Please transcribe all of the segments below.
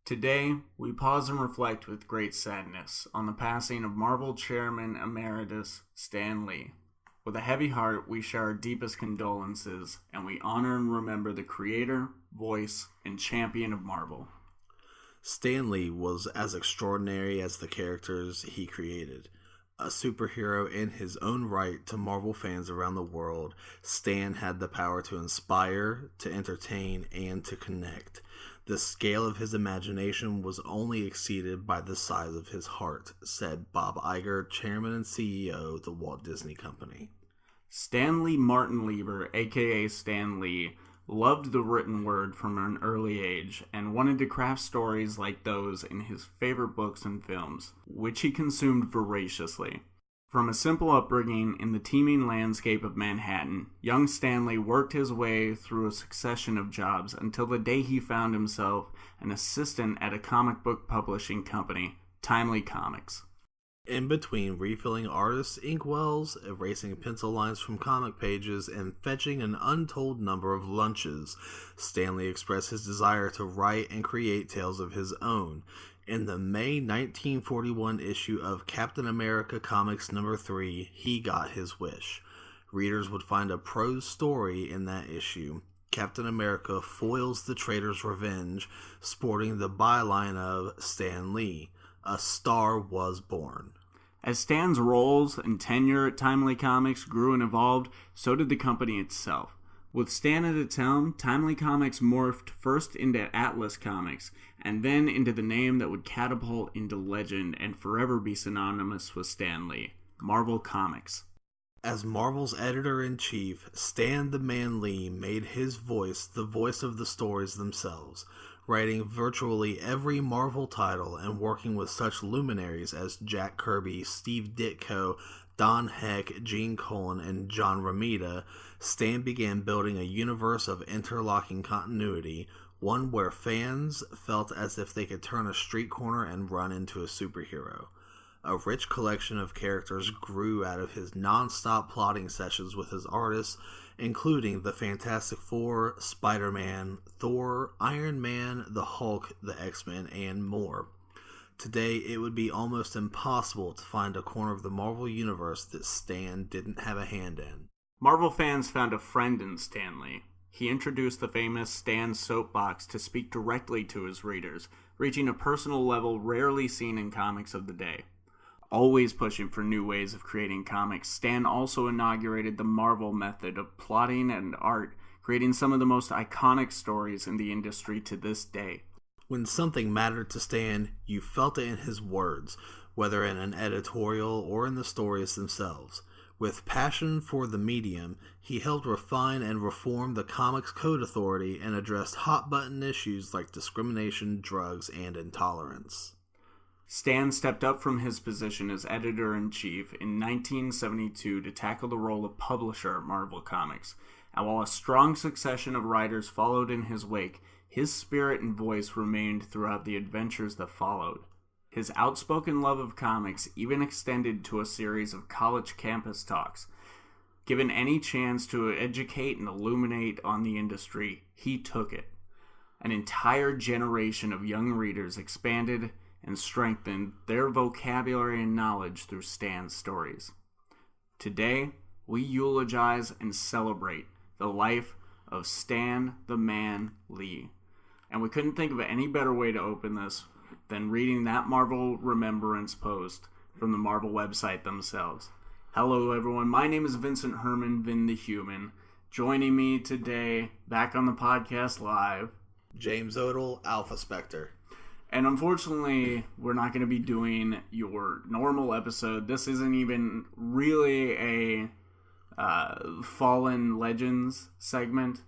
Today, we pause and reflect with great sadness on the passing of Marvel Chairman Emeritus Stan Lee. With a heavy heart, we share our deepest condolences, and we honor and remember the creator, voice, and champion of Marvel. Stan Lee was as extraordinary as the characters he created. A superhero in his own right to Marvel fans around the world, Stan had the power to inspire, to entertain, and to connect. The scale of his imagination was only exceeded by the size of his heart, said Bobb Iger, chairman and CEO of the Walt Disney Company. Stanley Martin Lieber, aka Stan Lee, loved the written word from an early age and wanted to craft stories like those in his favorite books and films, which he consumed voraciously. From a simple upbringing in the teeming landscape of Manhattan, young Stanley worked his way through a succession of jobs until the day he found himself an assistant at a comic book publishing company, Timely Comics. In between refilling artists' inkwells, erasing pencil lines from comic pages, and fetching an untold number of lunches, Stanley expressed his desire to write and create tales of his own. In the May 1941 issue of Captain America Comics number 3, he got his wish. Readers would find a prose story in that issue. Captain America foils the traitor's revenge, sporting the byline of Stan Lee. A star was born. As Stan's roles and tenure at Timely Comics grew and evolved, so did the company itself. With Stan at its helm, Timely Comics morphed first into Atlas Comics, and then into the name that would catapult into legend and forever be synonymous with Stan Lee, Marvel Comics. As Marvel's editor-in-chief, Stan the Man Lee made his voice the voice of the stories themselves, writing virtually every Marvel title and working with such luminaries as Jack Kirby, Steve Ditko, Don Heck, Gene Colan, and John Romita. Stan began building a universe of interlocking continuity, one where fans felt as if they could turn a street corner and run into a superhero. A rich collection of characters grew out of his non-stop plotting sessions with his artists, including the Fantastic Four, Spider-Man, Thor, Iron Man, the Hulk, the X-Men, and more. Today, it would be almost impossible to find a corner of the Marvel Universe that Stan didn't have a hand in. Marvel fans found a friend in Stan Lee. He introduced the famous Stan Soapbox to speak directly to his readers, reaching a personal level rarely seen in comics of the day. Always pushing for new ways of creating comics, Stan also inaugurated the Marvel method of plotting and art, creating some of the most iconic stories in the industry to this day. When something mattered to Stan, you felt it in his words, whether in an editorial or in the stories themselves. With passion for the medium, he helped refine and reform the Comics Code Authority and addressed hot-button issues like discrimination, drugs, and intolerance. Stan stepped up from his position as editor-in-chief in 1972 to tackle the role of publisher at Marvel Comics, and while a strong succession of writers followed in his wake, his spirit and voice remained throughout the adventures that followed. His outspoken love of comics even extended to a series of college campus talks. Given any chance to educate and illuminate on the industry, he took it. An entire generation of young readers expanded and strengthened their vocabulary and knowledge through Stan's stories. Today, we eulogize and celebrate the life of Stan the Man Lee. And we couldn't think of any better way to open this than reading that Marvel Remembrance post from the Marvel website themselves. Hello everyone, my name is Vincent Herman, Vin The Human. Joining me today, back on the podcast live, James Odle, Alphaspecter. And unfortunately, we're not going to be doing your normal episode. This isn't even really a Fallen Legends segment,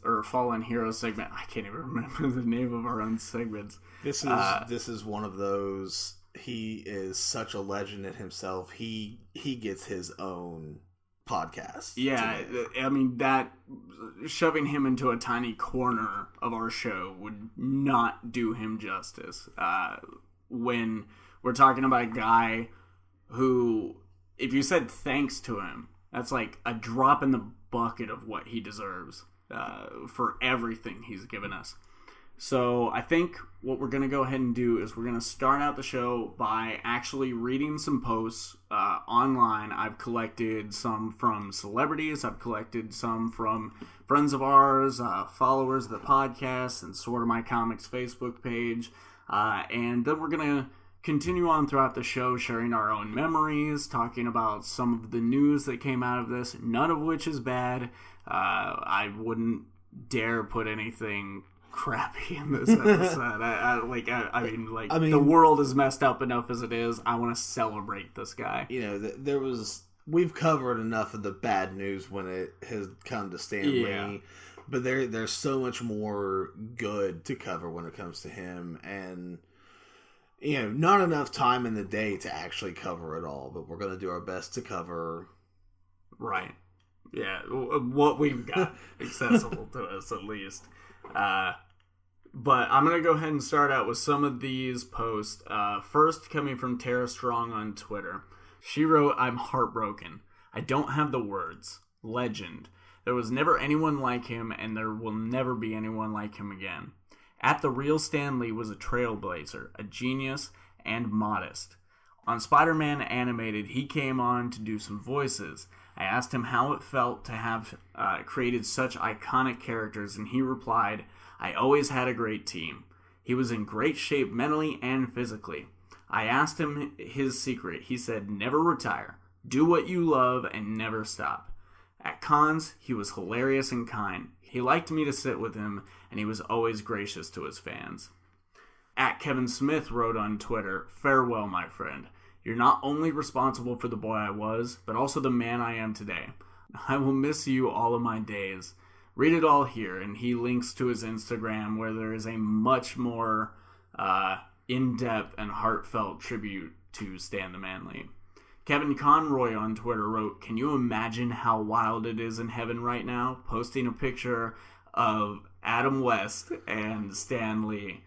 or Fallen Heroes segment. I can't even remember the name of our own segments. This is one of those. He is such a legend in himself. He gets his own podcast. Yeah, I mean, that shoving him into a tiny corner of our show would not do him justice. When we're talking about a guy who, if you said thanks to him, that's like a drop in the bucket of what he deserves for everything he's given us. So I think what we're going to go ahead and do is we're going to start out the show by actually reading some posts online. I've collected some from celebrities. I've collected some from friends of ours, followers of the podcast, and Sorta My Comics Facebook page. And then we're going to continue on throughout the show, sharing our own memories, talking about some of the news that came out of this, none of which is bad. I wouldn't dare put anything crappy in this episode. I mean, the world is messed up enough as it is. I want to celebrate this guy. You know, we've covered enough of the bad news when it has come to Stan Lee, but there's so much more good to cover when it comes to him, and you know, not enough time in the day to actually cover it all, but we're going to do our best to cover. Right. Yeah, what we've got accessible to us at least. But I'm going to go ahead and start out with some of these posts. First, coming from Tara Strong on Twitter. She wrote, "I'm heartbroken. I don't have the words. Legend. There was never anyone like him, and there will never be anyone like him again. At the real Stan Lee was a trailblazer, a genius, and modest. On Spider-Man Animated, he came on to do some voices. I asked him how it felt to have created such iconic characters, and he replied, I always had a great team. He was in great shape mentally and physically. I asked him his secret. He said, never retire. Do what you love and never stop. At cons, he was hilarious and kind. He liked me to sit with him, and he was always gracious to his fans." At Kevin Smith wrote on Twitter, "Farewell, my friend. You're not only responsible for the boy I was, but also the man I am today. I will miss you all of my days. Read it all here," and he links to his Instagram where there is a much more in-depth and heartfelt tribute to Stan the Man Lee. Kevin Conroy on Twitter wrote, "Can you imagine how wild it is in heaven right now?" Posting a picture of Adam West and Stan Lee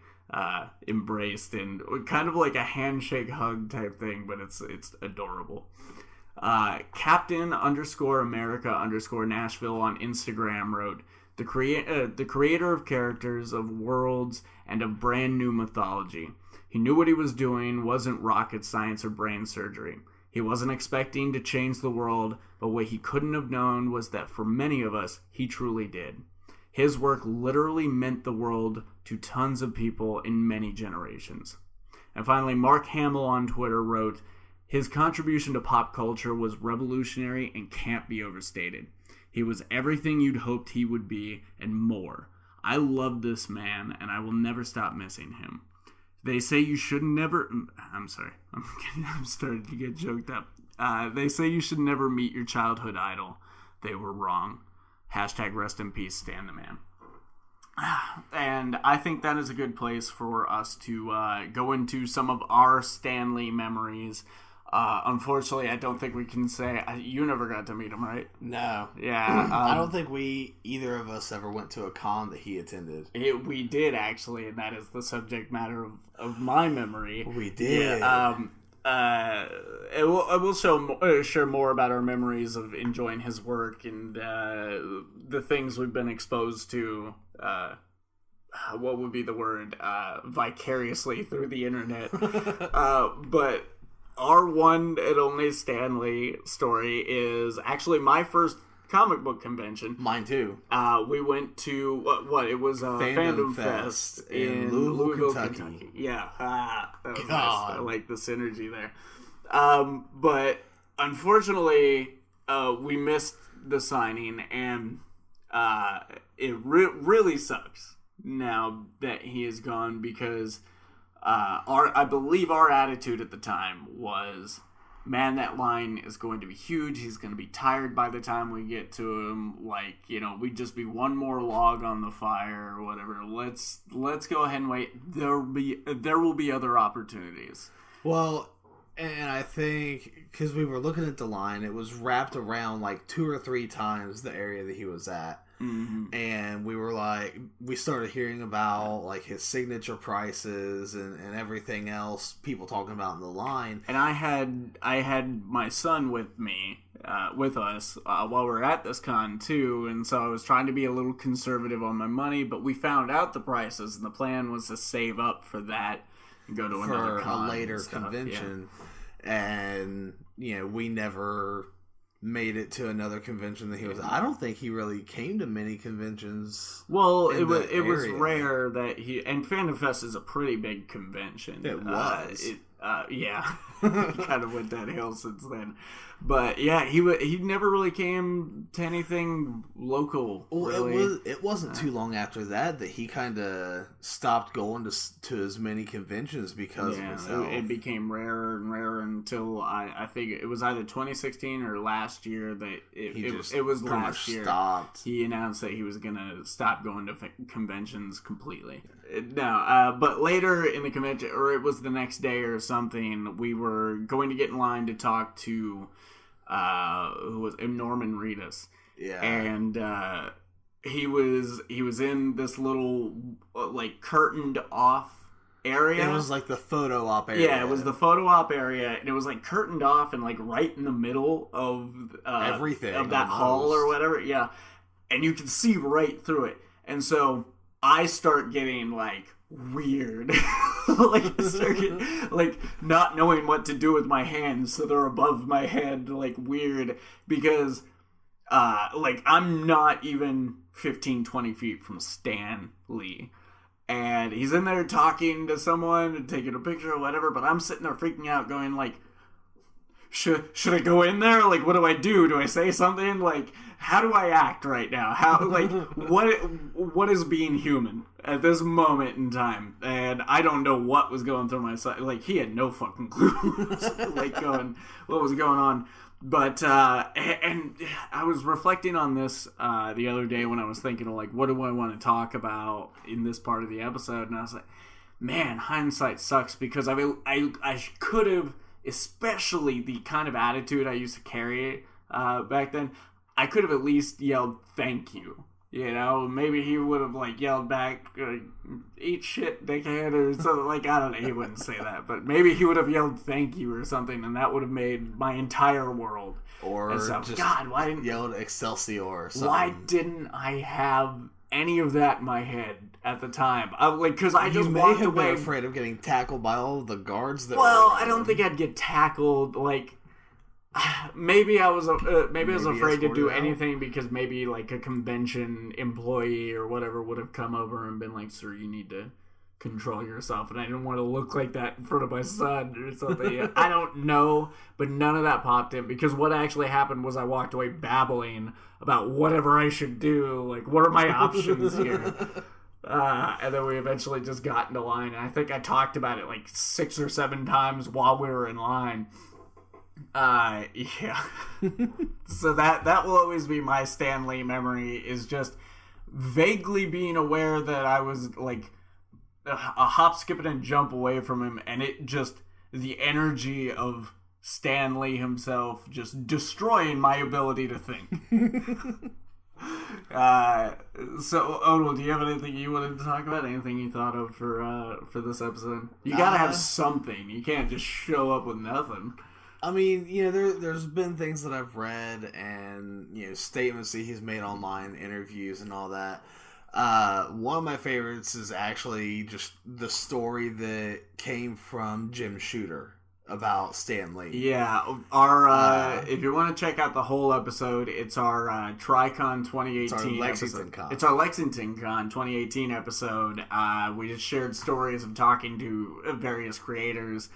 embraced in kind of like a handshake hug type thing, but it's adorable. Captain _America _Nashville on Instagram wrote, the creator of characters, of worlds, and of brand new mythology. He knew what he was doing, wasn't rocket science or brain surgery. He wasn't expecting to change the world, but what he couldn't have known was that for many of us, he truly did. His work literally meant the world to tons of people in many generations." And finally, Mark Hamill on Twitter wrote, "His contribution to pop culture was revolutionary and can't be overstated. He was everything you'd hoped he would be and more. I love this man, and I will never stop missing him. They say you should never..." I'm sorry. I'm starting to get choked up. "They say you should never meet your childhood idol. They were wrong. Hashtag rest in peace, Stan the Man." And I think that is a good place for us to go into some of our Stan Lee memories. Unfortunately, I don't think we can say... you never got to meet him, right? No. Yeah. I don't think either of us ever went to a con that he attended. We did, actually, and that is the subject matter of my memory. We did. Yeah, we'll share more about our memories of enjoying his work and the things we've been exposed to. What would be the word? Vicariously through the internet. But our one and only Stan Lee story is actually my first comic book convention. Mine too. We went to what it was Fandom Fest in Louisville, Kentucky. Yeah, that was nice. I like the synergy there. But unfortunately, we missed the signing, and it really sucks now that he is gone, because I believe our attitude at the time was, man, that line is going to be huge. He's going to be tired by the time we get to him. Like, we'd just be one more log on the fire or whatever. Let's go ahead and wait. There will be other opportunities. Well, and I think because we were looking at the line, it was wrapped around like 2 or 3 times the area that he was at. Mm-hmm. And we were like, we started hearing about like his signature prices and everything else people talking about in the line. And I had my son with me with us while we were at this con too, and so I was trying to be a little conservative on my money, but we found out the prices, and the plan was to save up for that and go to another con, a later convention, and we never made it to another convention that he was. I don't think he really came to many conventions. Well, it was rare that and Fandom Fest is a pretty big convention. It was. Yeah, he kind of went downhill since then. But yeah, he never really came to anything local. Well, really. It wasn't too long after that he kind of stopped going to as many conventions because of himself. It became rarer and rarer until I think it was either 2016 or last year that it was last year. Stopped. He announced that he was gonna stop going to conventions completely. No, but later in the convention, or it was the next day or something, we were going to get in line to talk to who was Norman Reedus. Yeah. And he was in this little like curtained off area. It was like the photo op area. Yeah, it was the photo op area, and it was like curtained off and like right in the middle of everything of that hall or whatever. Yeah, and you can see right through it. And so I start getting like weird, like not knowing what to do with my hands, so they're above my head, like weird, because like I'm not even 15-20 feet from Stan Lee, and he's in there talking to someone and taking a picture or whatever, but I'm sitting there freaking out going like, should I go in there? Like, what do I do? Do I say something? Like, how do I act right now? How, like, what is being human at this moment in time? And I don't know what was going through my side. Like, he had no fucking clue, like, what was going on. But, and I was reflecting on this the other day when I was thinking, like, what do I want to talk about in this part of the episode? And I was like, man, hindsight sucks, because I could have, especially the kind of attitude I used to carry back then, I could have at least yelled thank you. Maybe he would have like yelled back, eat shit, dickhead, or something. Like, I don't know, he wouldn't say that, but maybe he would have yelled thank you or something, and that would have made my entire world. Or so, just God, why didn't yelled Excelsior or something. Why didn't I have any of that in my head at the time? Because I just walked have away. Been afraid of getting tackled by all of the guards that Well, I don't think I'd get tackled. Like, maybe I was afraid to do anything, because maybe like a convention employee or whatever would have come over and been like, "Sir, you need to control yourself," and I didn't want to look like that in front of my son or something. I don't know, but none of that popped in, because what actually happened was I walked away babbling about whatever I should do. Like, what are my options here? And then we eventually just got into line, and I think I talked about it like 6 or 7 times while we were in line. Yeah. So that will always be my Stan Lee memory, is just vaguely being aware that I was like a hop, skip, and jump away from him, and it just, the energy of Stan Lee himself just destroying my ability to think. So Odle, do you have anything you wanted to talk about? Anything you thought of for this episode? You gotta have something. You can't just show up with nothing. I mean, there's been things that I've read and, statements that he's made online, interviews and all that. One of my favorites is actually just the story that came from Jim Shooter about Stan Lee. Yeah, if you want to check out the whole episode, it's our TriCon 2018 episode. It's our Lexington Con 2018 episode. We just shared stories of talking to various creators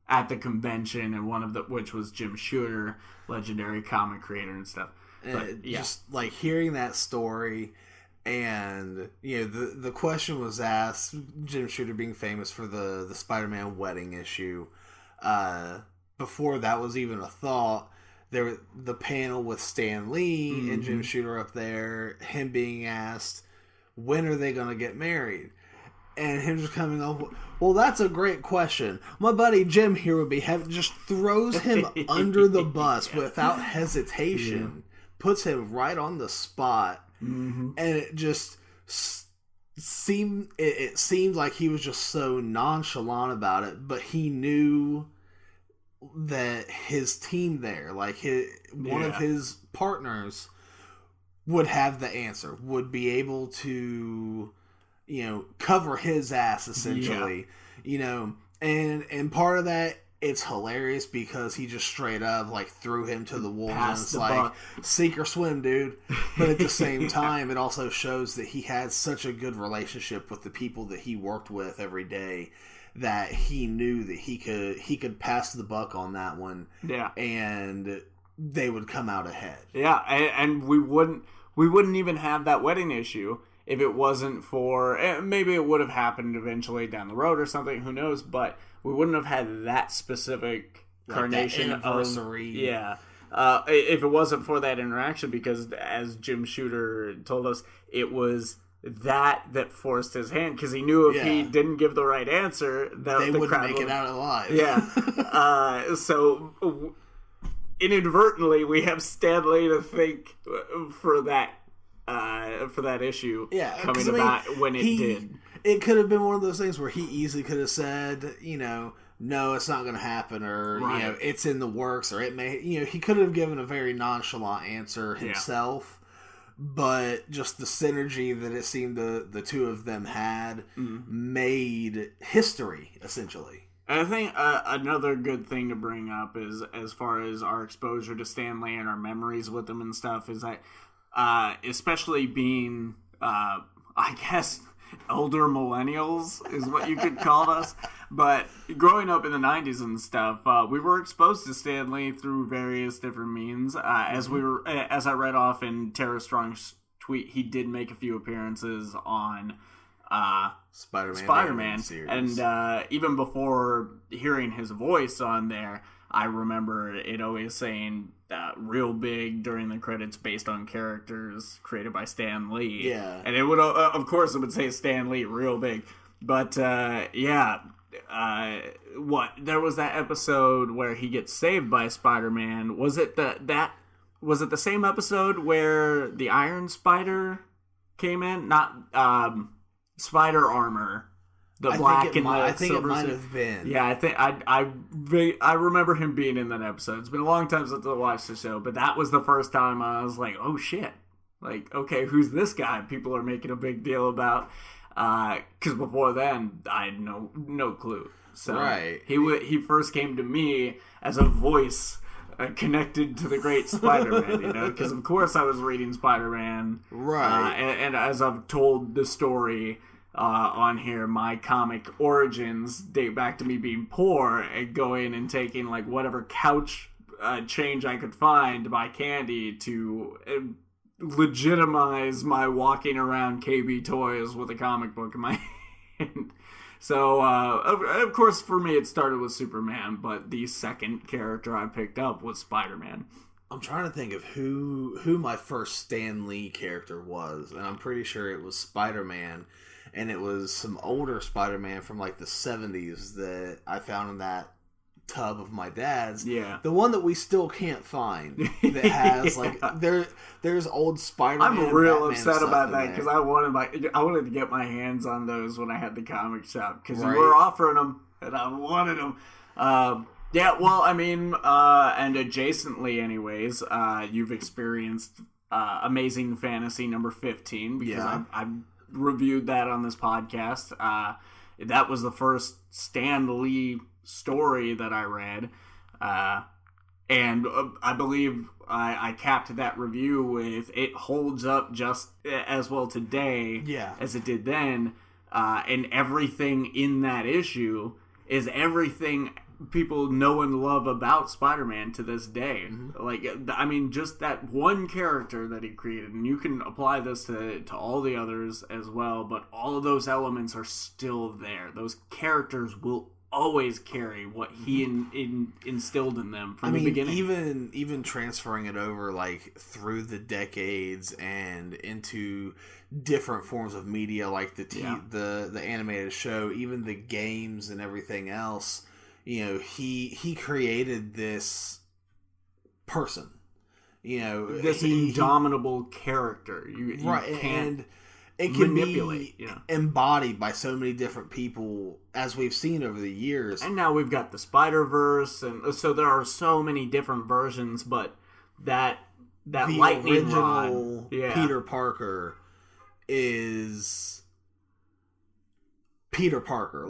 at the convention, and one of which was Jim Shooter, legendary comic creator and stuff. But, just like hearing that story, and the question was asked, Jim Shooter being famous for the Spider-Man wedding issue. Before that was even a thought, the panel with Stan Lee and Jim Shooter up there, him being asked, when are they going to get married? And him just coming off, well, that's a great question. My buddy Jim here would be just throws him under the bus without hesitation, puts him right on the spot, and it just seemed like he was just so nonchalant about it. But he knew that his team there, like one of his partners, would have the answer, would be able to, cover his ass essentially, and part of that, it's hilarious because he just straight up like threw him to the wolves and it's like buck. Sink or swim, dude. But at the same time, it also shows that he had such a good relationship with the people that he worked with every day that he knew that he could pass the buck on that one. Yeah. And they would come out ahead. Yeah, and we wouldn't even have that wedding issue if it wasn't for, maybe it would have happened eventually down the road or something, who knows, but we wouldn't have had that specific carnation anniversary. If it wasn't for that interaction, because as Jim Shooter told us, it was that forced his hand, because he knew if he didn't give the right answer, that they wouldn't make it out alive. Yeah. So inadvertently, we have Stan Lee to thank for that issue coming about when it did. It could have been one of those things where he easily could have said, no, it's not going to happen, or, it's in the works, or it may, he could have given a very nonchalant answer himself, but just the synergy that it seemed the two of them had made history, essentially. And I think another good thing to bring up is, as far as our exposure to Stan Lee and our memories with him and stuff, is that, especially being, I guess, elder millennials is what you could call us. But growing up in the 90s and stuff, we were exposed to Stan Lee through various different means. As I read off in Tara Strong's tweet, he did make a few appearances on Spider-Man. And even before hearing his voice on there, I remember it always saying real big during the credits based on characters created by Stan Lee. Yeah. And it would, of course, it would say Stan Lee real big. But, there was that episode where he gets saved by Spider-Man. Was it was it the same episode where the Iron Spider came in? Not, Spider Armor. I think it might have been. Yeah, I think I remember him being in that episode. It's been a long time since I watched the show, but that was the first time I was like, "Oh shit!" Like, okay, who's this guy? People are making a big deal about. Because before then, I had no clue. So he first came to me as a voice connected to the great Spider-Man. Because of course I was reading Spider-Man. Right. And as I've told the story. On here, my comic origins date back to me being poor and going and taking like whatever couch change I could find to buy candy to legitimize my walking around KB Toys with a comic book in my hand. So, of course, for me, it started with Superman, but the second character I picked up was Spider-Man. I'm trying to think of who my first Stan Lee character was, and I'm pretty sure it was Spider-Man. And it was some older Spider-Man from like the 70s that I found in that tub of my dad's. Yeah. The one that we still can't find that has like there's old Spider-Man. I'm real upset about that because I wanted to get my hands on those when I had the comic shop because you were offering them and I wanted them. Yeah, well, I mean, and adjacently anyways, you've experienced Amazing Fantasy number 15 because I've reviewed that on this podcast. That was the first Stan Lee story that I read, and I believe I capped that review with it holds up just as well today as it did then, and everything in that issue is everything people know and love about Spider-Man to this day. Mm-hmm. Like, I mean, just that one character that he created, and you can apply this to all the others as well, but all of those elements are still there. Those characters will always carry what he instilled in them from the beginning. Even transferring it over, like, through the decades and into different forms of media, like the animated show, even the games and everything else. He created this person, this indomitable character. You can't... it can manipulate. Be embodied by so many different people, as we've seen over the years. And now we've got the Spider-Verse, and so there are so many different versions, but that the lightning original rod, Peter Parker is Peter Parker.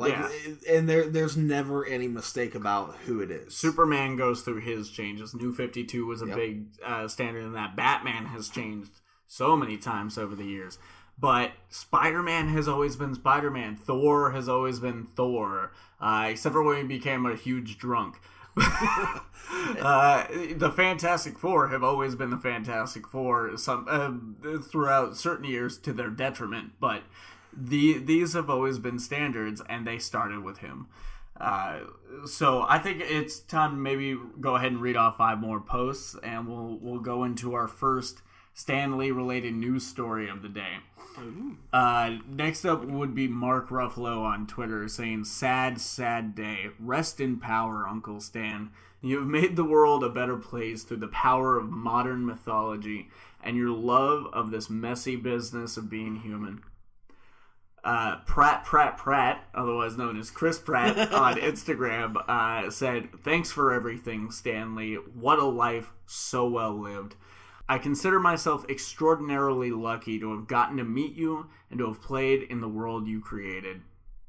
And there's never any mistake about who it is. Superman goes through his changes. New 52 was a big standard in that. Batman has changed so many times over the years. But Spider-Man has always been Spider-Man. Thor has always been Thor. Except for when he became a huge drunk. The Fantastic Four have always been the Fantastic Four throughout certain years to their detriment. But these have always been standards, and they started with him. So I think it's time to maybe go ahead and read off 5 more posts, and we'll go into our first Stan Lee related news story of the day. Next up would be Mark Ruffalo on Twitter saying, "Sad, sad day. Rest in power, Uncle Stan. You have made the world a better place through the power of modern mythology and your love of this messy business of being human." Pratt, otherwise known as Chris Pratt on Instagram, said, "Thanks for everything, Stan Lee. What a life, so well lived. I consider myself extraordinarily lucky to have gotten to meet you and to have played in the world you created."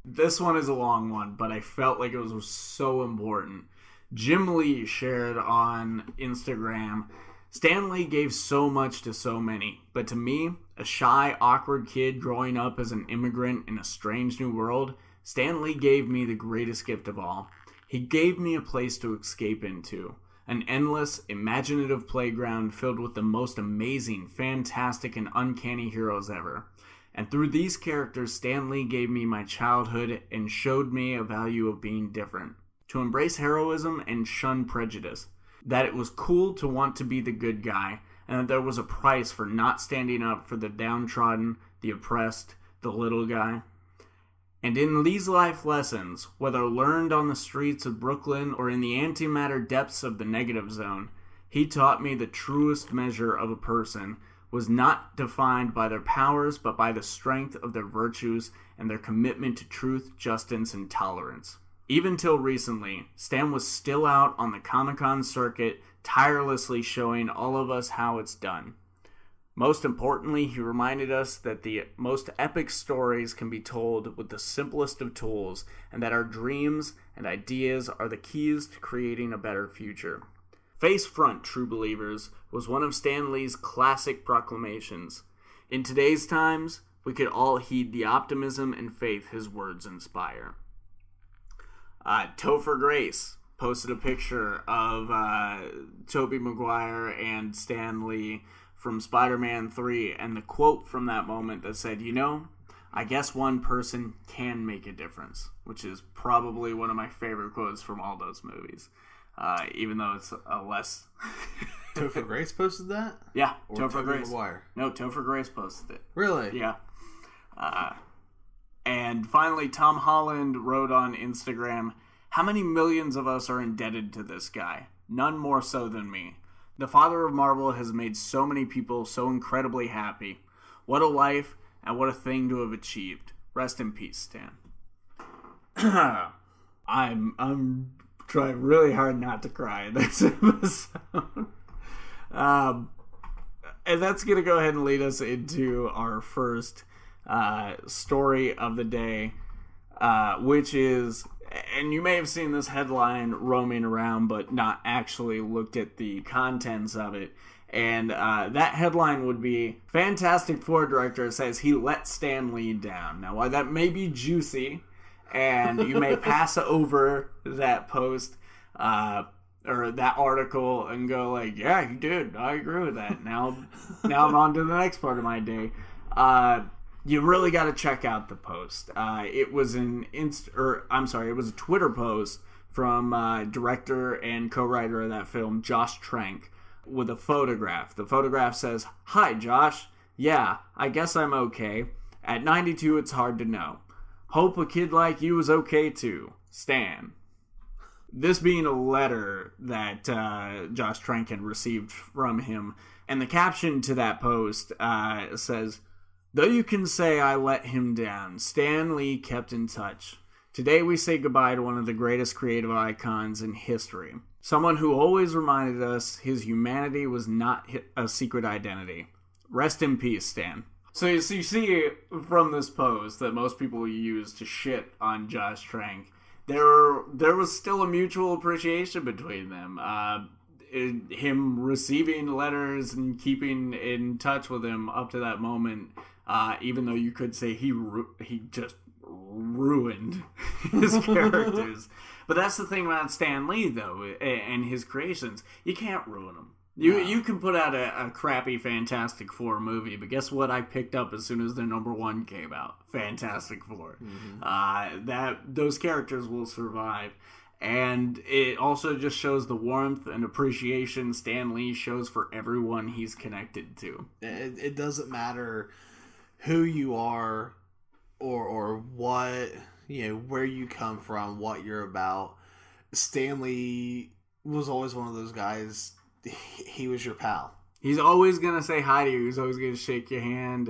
This one is a long one, but I felt like it was so important. Jim Lee shared on Instagram, "Stan Lee gave so much to so many, but to me, a shy, awkward kid growing up as an immigrant in a strange new world, Stan Lee gave me the greatest gift of all. He gave me a place to escape into. An endless, imaginative playground filled with the most amazing, fantastic, and uncanny heroes ever. And through these characters, Stan Lee gave me my childhood and showed me a value of being different. To embrace heroism and shun prejudice. That it was cool to want to be the good guy, and that there was a price for not standing up for the downtrodden, the oppressed, the little guy. And in these life lessons, whether learned on the streets of Brooklyn or in the antimatter depths of the negative zone, he taught me the truest measure of a person was not defined by their powers, but by the strength of their virtues and their commitment to truth, justice, and tolerance. Even till recently, Stan was still out on the Comic-Con circuit, tirelessly showing all of us how it's done. Most importantly, he reminded us that the most epic stories can be told with the simplest of tools, and that our dreams and ideas are the keys to creating a better future. Face front, true believers, was one of Stan Lee's classic proclamations. In today's times, we could all heed the optimism and faith his words inspire." Topher Grace posted a picture of Tobey Maguire and Stan Lee from Spider-Man 3, and the quote from that moment that said, "I guess one person can make a difference," which is probably one of my favorite quotes from all those movies, even though it's a less... Topher Grace posted that? Yeah, or Topher Grace. Maguire? No, Topher Grace posted it. Really? Yeah. And finally, Tom Holland wrote on Instagram, "How many millions of us are indebted to this guy? None more so than me. The father of Marvel has made so many people so incredibly happy. What a life, and what a thing to have achieved. Rest in peace, Stan." I'm trying really hard not to cry in this episode. And that's going to go ahead and lead us into our first story of the day, which is, and you may have seen this headline roaming around but not actually looked at the contents of it, and that headline would be, "Fantastic Four director says he let Stan Lee down." Now, while that may be juicy, and you may pass over that post or that article and go like, "Yeah, he did. I agree with that. Now I'm on to the next part of my day." You really got to check out the post. It was it was a Twitter post from director and co-writer of that film, Josh Trank, with a photograph. The photograph says, "Hi, Josh. Yeah, I guess I'm okay. At 92, it's hard to know. Hope a kid like you is okay too. Stan." This being a letter that Josh Trank had received from him. And the caption to that post says, Though you can say I let him down, Stan Lee kept in touch. Today we say goodbye to one of the greatest creative icons in history. Someone who always reminded us his humanity was not a secret identity. Rest in peace, Stan. So you see from this post that most people use to shit on Josh Trank, there was still a mutual appreciation between them. Him receiving letters and keeping in touch with him up to that moment, even though you could say he just ruined his characters. But that's the thing about Stan Lee, though, and his creations. You can't ruin them. You can put out a crappy Fantastic Four movie, but guess what I picked up as soon as their number one came out? Fantastic Four. Mm-hmm. Those characters will survive. And it also just shows the warmth and appreciation Stan Lee shows for everyone he's connected to. It doesn't matter who you are or what, where you come from, what you're about. Stan Lee was always one of those guys. He was your pal. He's always going to say hi to you. He's always going to shake your hand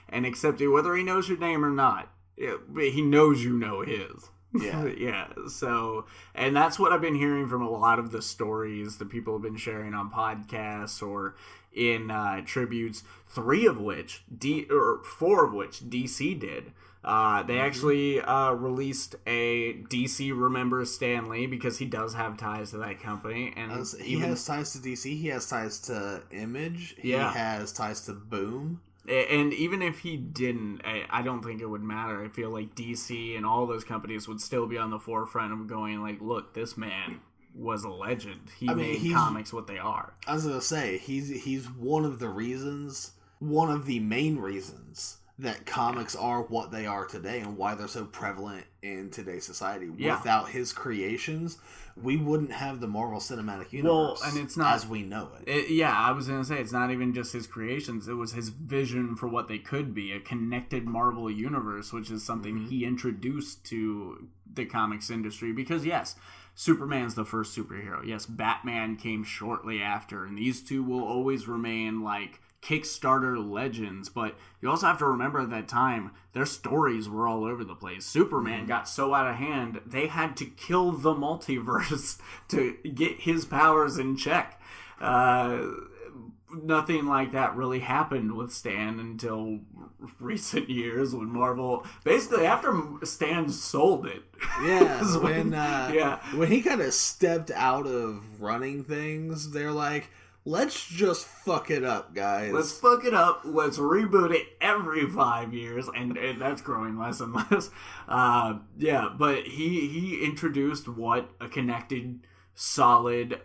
and accept you, whether he knows your name or not. He knows you know his. Yeah. Yeah. So, and that's what I've been hearing from a lot of the stories that people have been sharing on podcasts or in tributes, 4 of which DC did. They actually released a DC Remembers Stan Lee because he does have ties to that company, and he has ties to DC. He has ties to Image. He has ties to Boom. And even if he didn't, I don't think it would matter. I feel like DC and all those companies would still be on the forefront of going like, look, this man was a legend. He made comics what they are. I was gonna say he's one of the main reasons that comics are what they are today and why they're so prevalent in today's society. Yeah. Without his creations, we wouldn't have the Marvel Cinematic Universe and it's not, as we know it. I was going to say, it's not even just his creations. It was his vision for what they could be, a connected Marvel Universe, which is something he introduced to the comics industry. Because, yes, Superman's the first superhero. Yes, Batman came shortly after. And these two will always remain, like, Kickstarter legends, but you also have to remember at that time their stories were all over the place. Superman got so out of hand they had to kill the multiverse to get his powers in check. Nothing like that really happened with Stan until recent years when Marvel, basically after Stan sold it. Yeah, when he kind of stepped out of running things, they're like, let's just fuck it up, guys. Let's fuck it up. Let's reboot it every 5 years, and that's growing less and less. But he introduced what a connected, solid,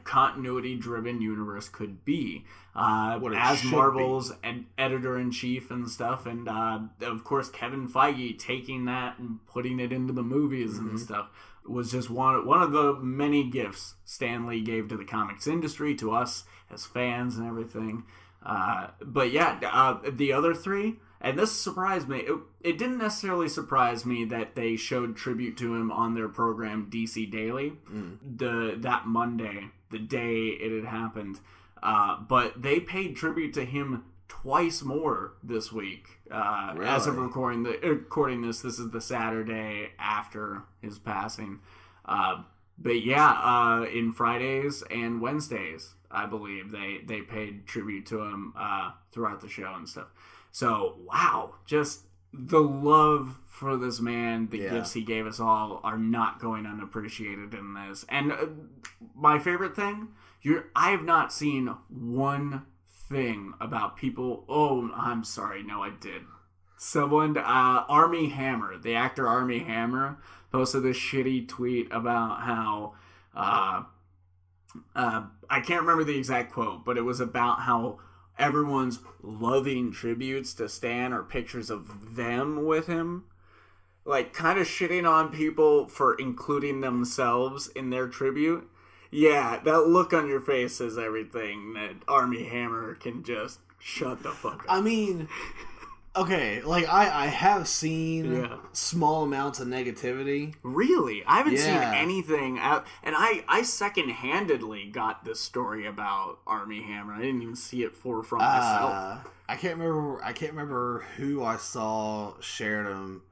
continuity-driven universe could be. As Marvel's editor-in-chief and stuff, and of course Kevin Feige taking that and putting it into the movies and stuff. Was just one of the many gifts Stan Lee gave to the comics industry, to us as fans and everything. The other 3, and this surprised me. It didn't necessarily surprise me that they showed tribute to him on their program DC Daily that Monday, the day it had happened. But they paid tribute to him twice more this week. Really? As of recording this is the Saturday after his passing. In Fridays and Wednesdays, I believe they paid tribute to him throughout the show and stuff. So, wow, just the love for this man, the gifts he gave us all are not going unappreciated in this. And my favorite thing, I have not seen one thing about people. Oh, I'm sorry. No, I did. Someone, Armie Hammer, the actor Armie Hammer, posted this shitty tweet about how, I can't remember the exact quote, but it was about how everyone's loving tributes to Stan or pictures of them with him. Like, kind of shitting on people for including themselves in their tribute. Yeah, that look on your face is everything that Armie Hammer can just shut the fuck up. I mean, Okay, like, I have seen small amounts of negativity. Really? I haven't seen anything out, and I second-handedly got this story about Armie Hammer. I didn't even see it from myself. I can't remember who I saw shared them,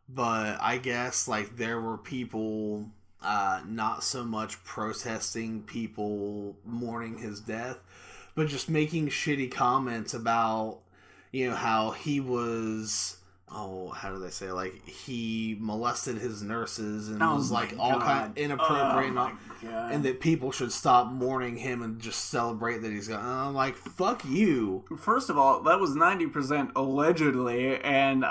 but I guess, like, there were people not so much protesting people mourning his death, but just making shitty comments about, you know, how he was, how do they say, like, he molested his nurses and was, like, all kind of inappropriate, and that people should stop mourning him and just celebrate that he's gone. And I'm like, fuck you. First of all, that was 90% allegedly, and,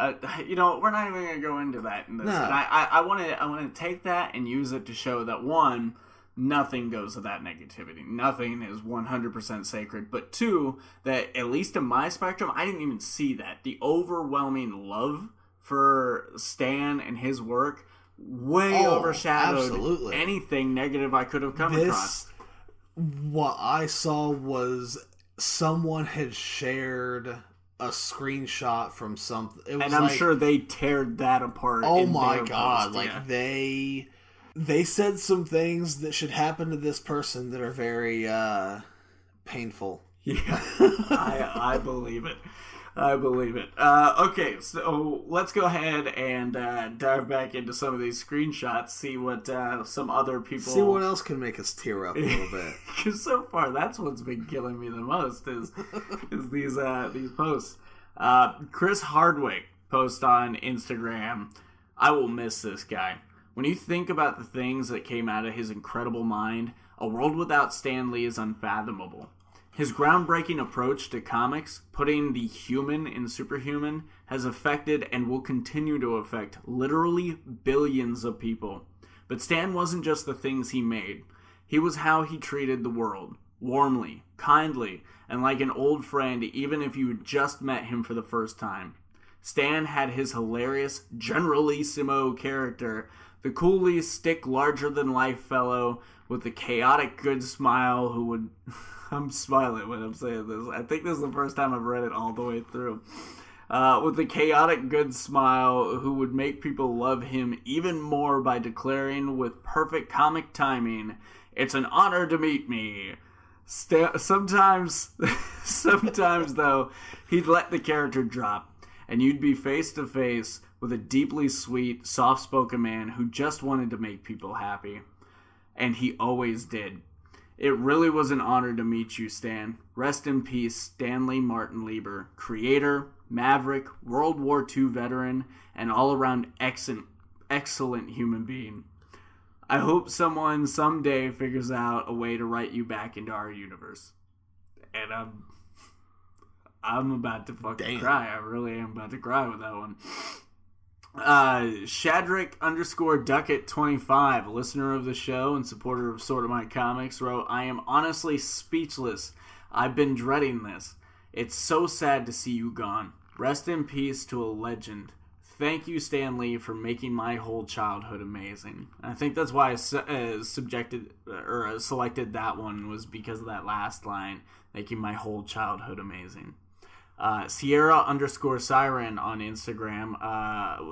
you know, we're not even going to go into that in this. No. And I want to take that and use it to show that, one, nothing goes with that negativity. Nothing is 100% sacred. But two, that at least in my spectrum, I didn't even see that. The overwhelming love for Stan and his work way overshadowed anything negative I could have come across. What I saw was someone had shared a screenshot from something. It was, and I'm sure they teared that apart. Oh my god! Post. Like they said some things that should happen to this person that are very painful. Yeah, I believe it. I believe it. Okay, so let's go ahead and dive back into some of these screenshots, see what some other people... See what else can make us tear up a little bit. Because so far, that's what's been killing me the most, is these posts. Chris Hardwick posts on Instagram, "I will miss this guy. When you think about the things that came out of his incredible mind, a world without Stan Lee is unfathomable. His groundbreaking approach to comics, putting the human in superhuman, has affected and will continue to affect literally billions of people. But Stan wasn't just the things he made. He was how he treated the world. Warmly, kindly, and like an old friend even if you just met him for the first time. Stan had his hilarious Generalissimo character, the coolly stick larger-than-life fellow with the chaotic good smile who would..." I'm smiling when I'm saying this. I think this is the first time I've read it all the way through. With the chaotic good smile who would make people love him even more by declaring with perfect comic timing, "It's an honor to meet me." Sometimes though, he'd let the character drop, and you'd be face to face with a deeply sweet, soft-spoken man who just wanted to make people happy. And he always did. It really was an honor to meet you, Stan. Rest in peace, Stanley Martin Lieber, creator, maverick, World War II veteran, and all-around excellent human being. I hope someone someday figures out a way to write you back into our universe." And I'm about to fucking cry. I really am about to cry with that one. Shadrick_Duckett25, listener of the show and supporter of Sorta My Comics, wrote, "I am honestly speechless. I've been dreading this. It's so sad to see you gone. Rest in peace to a legend. Thank you, Stan Lee, for making my whole childhood amazing." I think that's why I selected that one, was because of that last line, making my whole childhood amazing. Sierra_Siren on Instagram,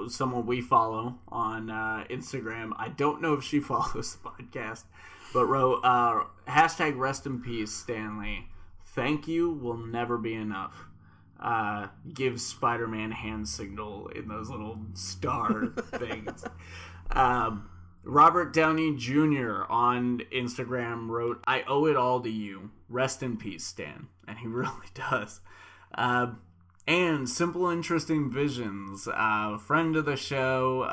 someone we follow on Instagram. I don't know if she follows the podcast, but wrote, hashtag rest in peace, Stanley. Thank you will never be enough. Give Spider-Man hand signal in those little star things. Robert Downey Jr. on Instagram wrote, "I owe it all to you. Rest in peace, Stan." And he really does. And Simple Interesting Visions, friend of the show,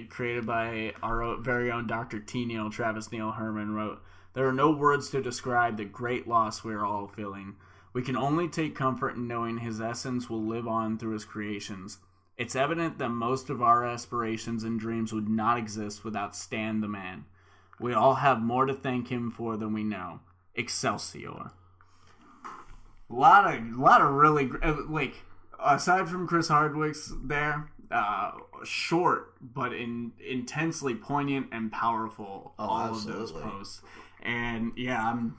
created by our very own Dr. T. Neil, Travis Neil Herman, wrote, "There are no words to describe the great loss we are all feeling. We can only take comfort in knowing his essence will live on through his creations. It's evident that most of our aspirations and dreams would not exist without Stan the man. We all have more to thank him for than we know. Excelsior." A lot of really, like, aside from Chris Hardwick's there, short but intensely poignant and powerful. All absolutely. Of those posts, and yeah, I'm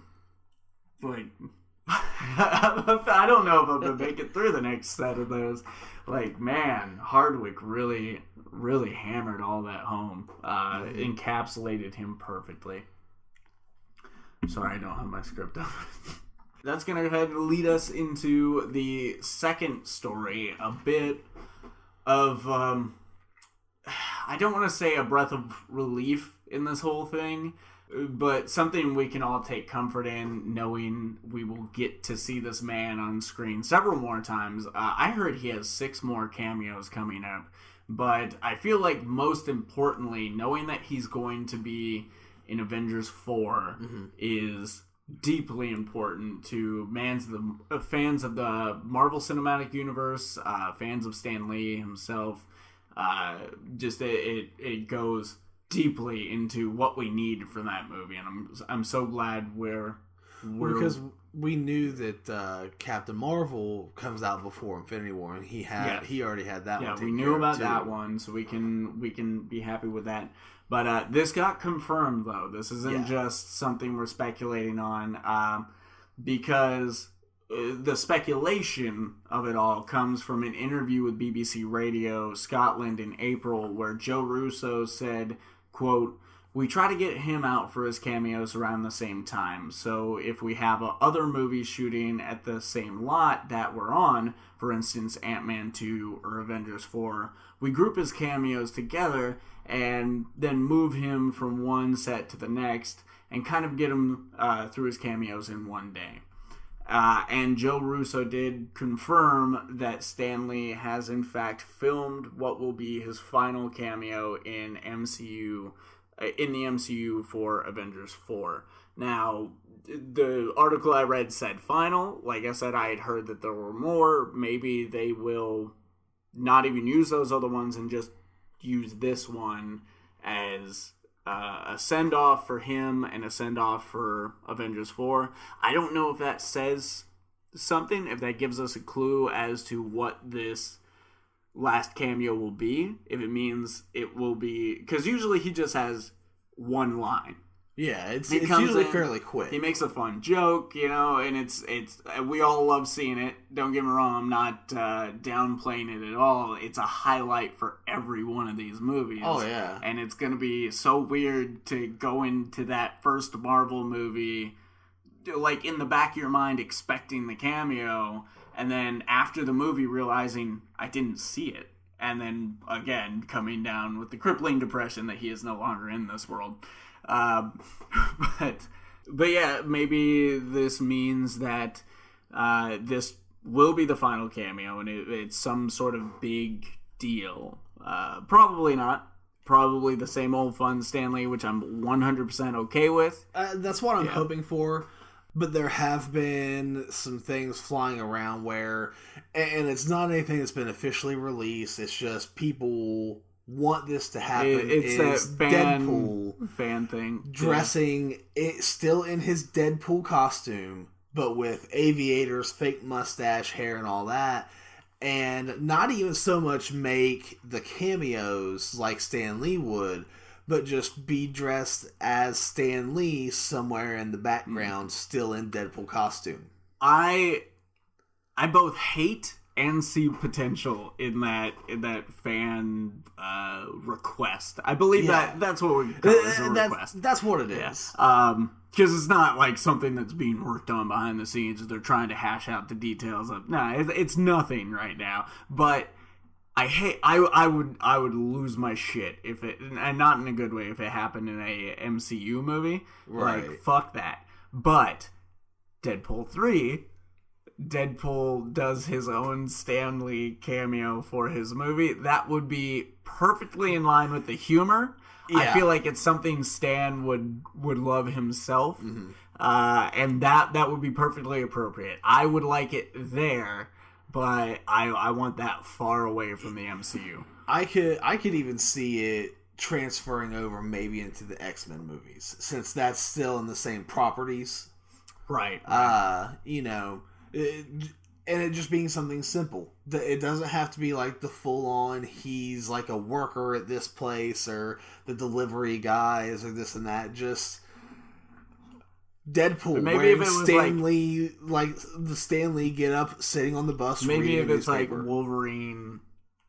like, I don't know if I'm going to make it through the next set of those. Like, man, Hardwick really, really hammered all that home. Encapsulated him perfectly. Sorry, I don't have my script up. That's going to go ahead and lead us into the second story. A bit of, I don't want to say a breath of relief in this whole thing, but something we can all take comfort in, knowing we will get to see this man on screen several more times. I heard he has 6 more cameos coming up, but I feel like most importantly, knowing that he's going to be in Avengers 4 is deeply important to fans of the Marvel Cinematic Universe, fans of Stan Lee himself. It goes deeply into what we need for that movie, and I'm so glad because we knew that Captain Marvel comes out before Infinity War, and he already had that one. Yeah, we knew about that one, so we can be happy with that. But this got confirmed, though. This isn't just something we're speculating on, because the speculation of it all comes from an interview with BBC Radio Scotland in April, where Joe Russo said, quote, "We try to get him out for his cameos around the same time. So if we have other movies shooting at the same lot that we're on, for instance, Ant-Man 2 or Avengers 4, we group his cameos together and then move him from one set to the next and kind of get him through his cameos in one day." And Joe Russo did confirm that Stan Lee has in fact filmed what will be his final cameo in the MCU for Avengers 4. Now, the article I read said final. Like I said, I had heard that there were more. Maybe they will not even use those other ones and just use this one as a send-off for him and a send-off for Avengers 4. I don't know if that says something, if that gives us a clue as to what this last cameo will be. If it means it will be... Because usually he just has one line. Yeah, it's usually fairly quick. He makes a fun joke, and it's we all love seeing it. Don't get me wrong, I'm not downplaying it at all. It's a highlight for every one of these movies. Oh, yeah. And it's going to be so weird to go into that first Marvel movie, like, in the back of your mind expecting the cameo, and then after the movie realizing I didn't see it. And then, again, coming down with the crippling depression that he is no longer in this world. But yeah, maybe this means that this will be the final cameo, and it's some sort of big deal. Probably not. Probably the same old fun Stan Lee, which I'm 100% okay with. That's what I'm hoping for. But there have been some things flying around where, and it's not anything that's been officially released, it's just people want this to happen. It's that Deadpool fan thing. Dressing it still in his Deadpool costume, but with aviators, fake mustache, hair, and all that. And not even so much make the cameos like Stan Lee would, but just be dressed as Stan Lee somewhere in the background, still in Deadpool costume. I both hate and see potential in that fan request. I believe that's what we call it, as a request. That's what it is. Because it's not like something that's being worked on behind the scenes. They're trying to hash out the details of. It's nothing right now. But I would lose my shit if it, and not in a good way, if it happened in a MCU movie. Right. Like, fuck that. But Deadpool 3, Deadpool does his own Stan Lee cameo for his movie. That would be perfectly in line with the humor. Yeah. I feel like it's something Stan would love himself. Mm-hmm. And that would be perfectly appropriate. I would like it there, but I want that far away from the MCU. I could even see it transferring over maybe into the X-Men movies, since that's still in the same properties. Right. And it just being something simple. It doesn't have to be like the full-on, he's like a worker at this place, or the delivery guys, or this and that. Just Deadpool. Maybe wearing if it was Stan Lee, like the Stan Lee get up, sitting on the bus. Maybe if it's newspaper. like Wolverine,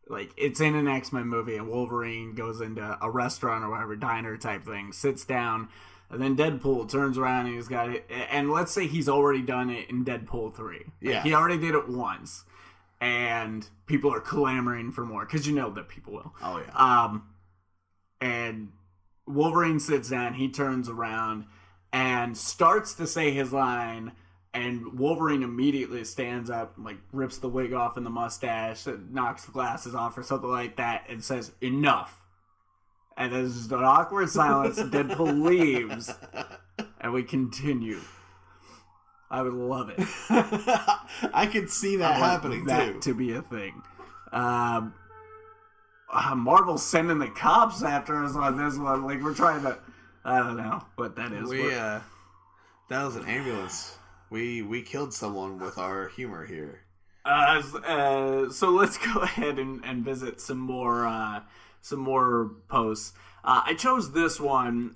like it's in an X-Men movie, and Wolverine goes into a restaurant or whatever, diner type thing, sits down, and then Deadpool turns around and he's got it. And let's say he's already done it in Deadpool 3. Like, he already did it once, and people are clamoring for more because you know that people will. Oh yeah. And Wolverine sits down, he turns around and starts to say his line, and Wolverine immediately stands up, like rips the wig off and the mustache, knocks the glasses off or something like that, and says, "Enough." And there's just an awkward silence, and Deadpool leaves, and we continue. I would love it. I could see that happening, that to be a thing. Marvel's sending the cops after us on this one. Like, we're trying to... I don't know what that is. That was an ambulance. We killed someone with our humor here. So let's go ahead and visit some more posts. I chose this one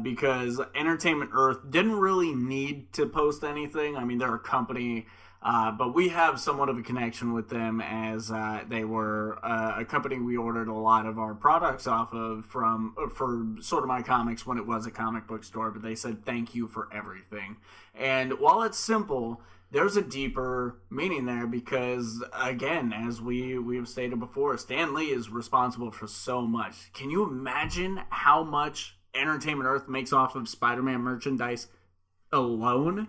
because Entertainment Earth didn't really need to post anything. I mean, they're a company, but we have somewhat of a connection with them as they were a company we ordered a lot of our products off of for Sorta My Comics when it was a comic book store, but they said thank you for everything. And while it's simple, there's a deeper meaning there because, again, as we've stated before, Stan Lee is responsible for so much. Can you imagine how much Entertainment Earth makes off of Spider-Man merchandise alone?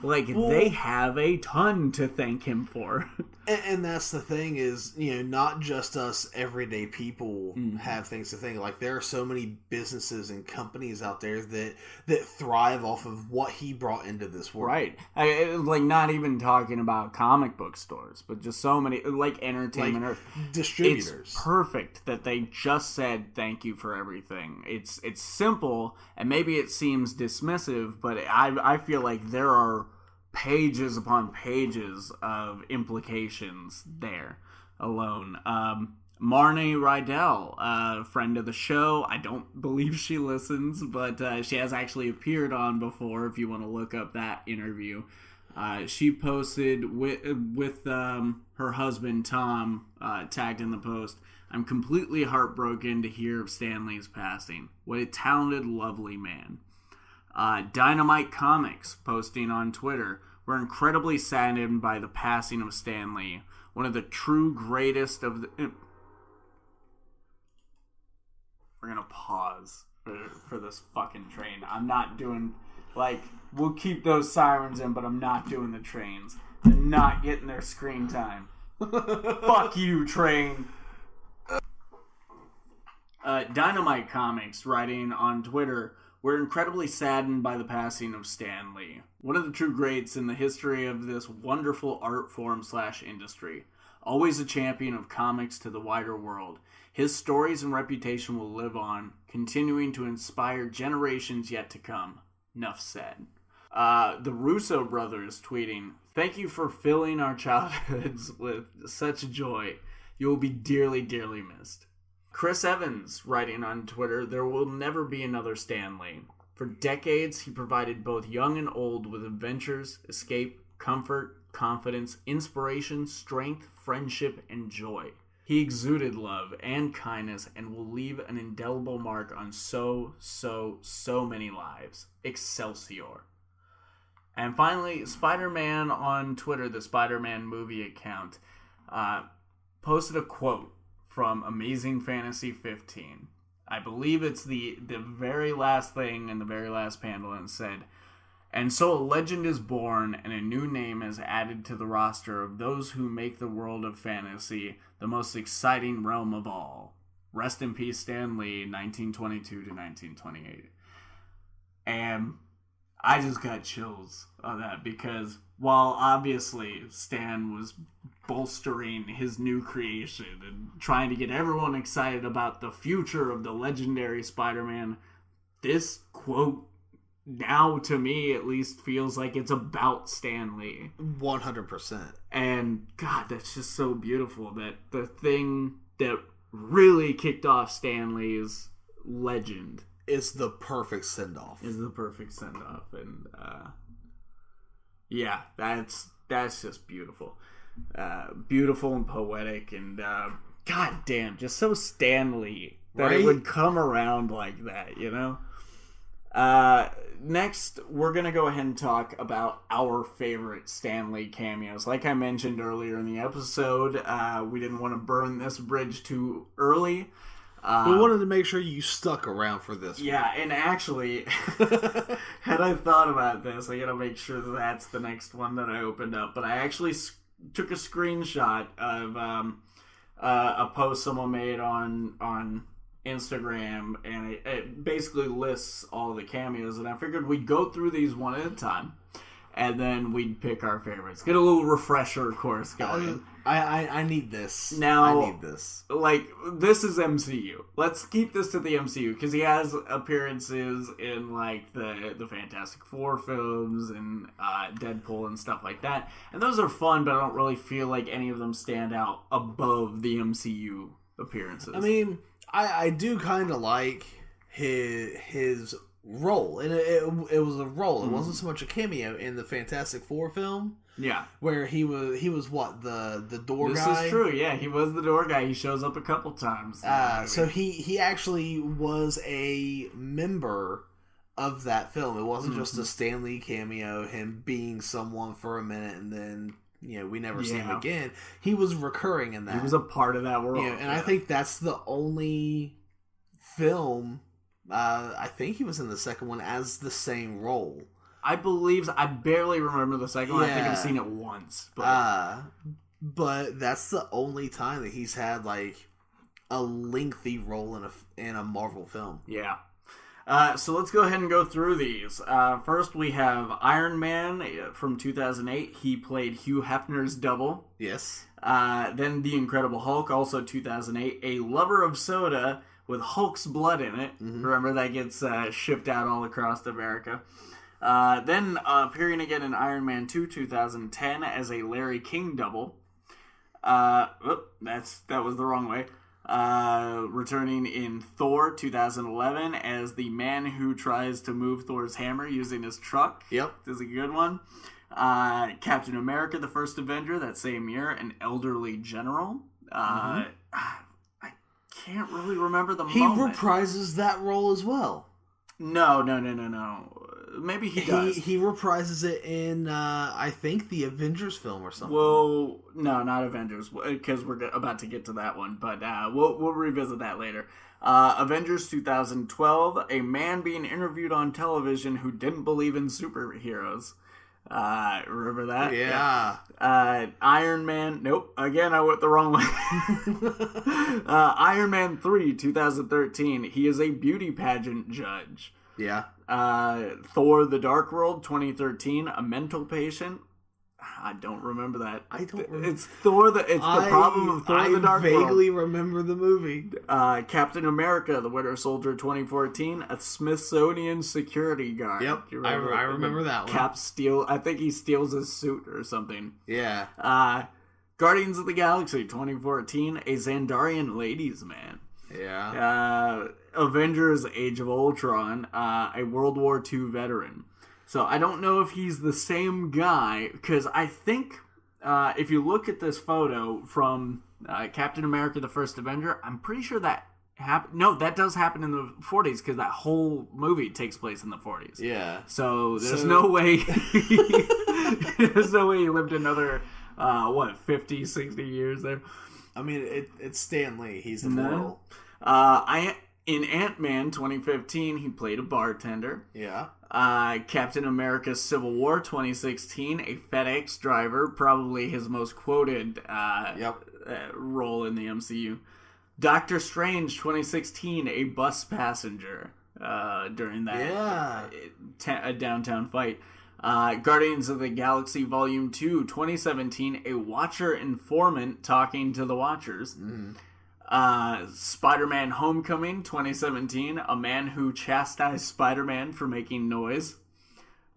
Like, they have a ton to thank him for. And that's the thing is, not just us everyday people have things to thank. Like, there are so many businesses and companies out there that thrive off of what he brought into this world. Right. Like, not even talking about comic book stores, but just so many, like Entertainment Earth. Distributors. It's perfect that they just said thank you for everything. It's simple, and maybe it seems dismissive, but I feel like there are pages upon pages of implications there alone. Marnie Rydell, a friend of the show. I don't believe she listens, but she has actually appeared on before if you want to look up that interview. She posted with her husband Tom tagged in the post, "I'm completely heartbroken to hear of Stan Lee's passing. What a talented, lovely man." Dynamite Comics posting on Twitter, "We're incredibly saddened by the passing of Stan Lee, one of the true greatest of the..." We're gonna pause for this fucking train. I'm not doing, like, we'll keep those sirens in, but I'm not doing the trains. They're not getting their screen time. Fuck you, train. Dynamite Comics writing on Twitter, "We're incredibly saddened by the passing of Stan Lee, one of the true greats in the history of this wonderful art form / industry. Always a champion of comics to the wider world. His stories and reputation will live on, continuing to inspire generations yet to come. Nuff said." The Russo brothers tweeting, "Thank you for filling our childhoods with such joy. You will be dearly, dearly missed." Chris Evans writing on Twitter, "There will never be another Stan Lee. For decades, he provided both young and old with adventures, escape, comfort, confidence, inspiration, strength, friendship, and joy. He exuded love and kindness and will leave an indelible mark on so many lives. Excelsior." And finally, Spider-Man on Twitter, the Spider-Man movie account, posted a quote from Amazing Fantasy 15. I believe it's the very last thing in the very last panel, and said, "And so a legend is born and a new name is added to the roster of those who make the world of fantasy the most exciting realm of all. Rest in peace, Stan Lee, 1922 to 1928. And I just got chills on that because while obviously Stan was bolstering his new creation and trying to get everyone excited about the future of the legendary Spider-Man, this quote now, to me at least, feels like it's about Stan Lee. 100%. And God, that's just so beautiful that the thing that really kicked off Stan Lee's legend is the perfect send-off. And yeah, that's just beautiful. Beautiful and poetic, and god damn, just so Stan Lee that it would come around like that, you know? Next, we're going to go ahead and talk about our favorite Stan Lee cameos. Like I mentioned earlier in the episode, we didn't want to burn this bridge too early. We wanted to make sure you stuck around for this one. Yeah, and actually, had I thought about this, I gotta make sure that's the next one that I opened up. But I actually took a screenshot of a post someone made on Instagram, and it basically lists all the cameos. And I figured we'd go through these one at a time, and then we'd pick our favorites. Get a little refresher course going. I need this. Now, I need this. Like, this is MCU. Let's keep this to the MCU, because he has appearances in, like, the Fantastic Four films and Deadpool and stuff like that. And those are fun, but I don't really feel like any of them stand out above the MCU appearances. I mean, I do kind of like his role, and it was a role. It wasn't so much a cameo in the Fantastic Four film. Yeah, where he was what, the door guy. This is true. Yeah, he was the door guy. He shows up a couple times. So he actually was a member of that film. It wasn't just a Stan Lee cameo, him being someone for a minute and then we never see him again. He was recurring in that. He was a part of that world. And I think that's the only film. I think he was in the second one as the same role. I barely remember the second one. I think I've seen it once. But that's the only time that he's had like a lengthy role in a Marvel film. Yeah. So let's go ahead and go through these. First, we have Iron Man from 2008. He played Hugh Hefner's double. Yes. Then The Incredible Hulk, also 2008. A Lover of Soda with Hulk's blood in it. Mm-hmm. Remember, that gets shipped out all across America. Then appearing again in Iron Man 2, 2010 as a Larry King double. That was the wrong way. Returning in Thor 2011 as the man who tries to move Thor's hammer using his truck. Yep. This is a good one. Captain America, the First Avenger, that same year, an elderly general. I can't really remember the moment. He reprises that role as well. No. Maybe he does. He reprises it in, I think, the Avengers film or something. Well, no, not Avengers, because we're about to get to that one. But we'll revisit that later. Avengers 2012, a man being interviewed on television who didn't believe in superheroes. Remember that? Yeah. Iron Man. Nope. Again, I went the wrong way. Iron Man 3, 2013. He is a beauty pageant judge. Yeah. Thor: The Dark World, 2013. A mental patient. I don't remember that. It's Thor. The problem of Thor: The Dark World. I vaguely remember the movie. Captain America: The Winter Soldier, 2014. A Smithsonian security guard. Yep, I remember that one. I think he steals his suit or something. Yeah. Guardians of the Galaxy, 2014. A Xandarian ladies' man. Yeah. Avengers: Age of Ultron. A World War II veteran. So I don't know if he's the same guy, because I think if you look at this photo from Captain America: The First Avenger, I'm pretty sure that happened. No, that does happen in the 40s, because that whole movie takes place in the 40s. Yeah. So there's no way there's no way he lived another 50, 60 years there. I mean, it's Stan Lee. He's immortal. In Ant-Man 2015, he played a bartender. Yeah. Captain America: Civil War 2016, a FedEx driver, probably his most quoted role in the MCU. Doctor Strange 2016, a bus passenger during that a downtown fight. Guardians of the Galaxy Volume 2 2017, a Watcher informant talking to the Watchers. Mm-hmm. Spider-Man Homecoming 2017, a man who chastised Spider-Man for making noise.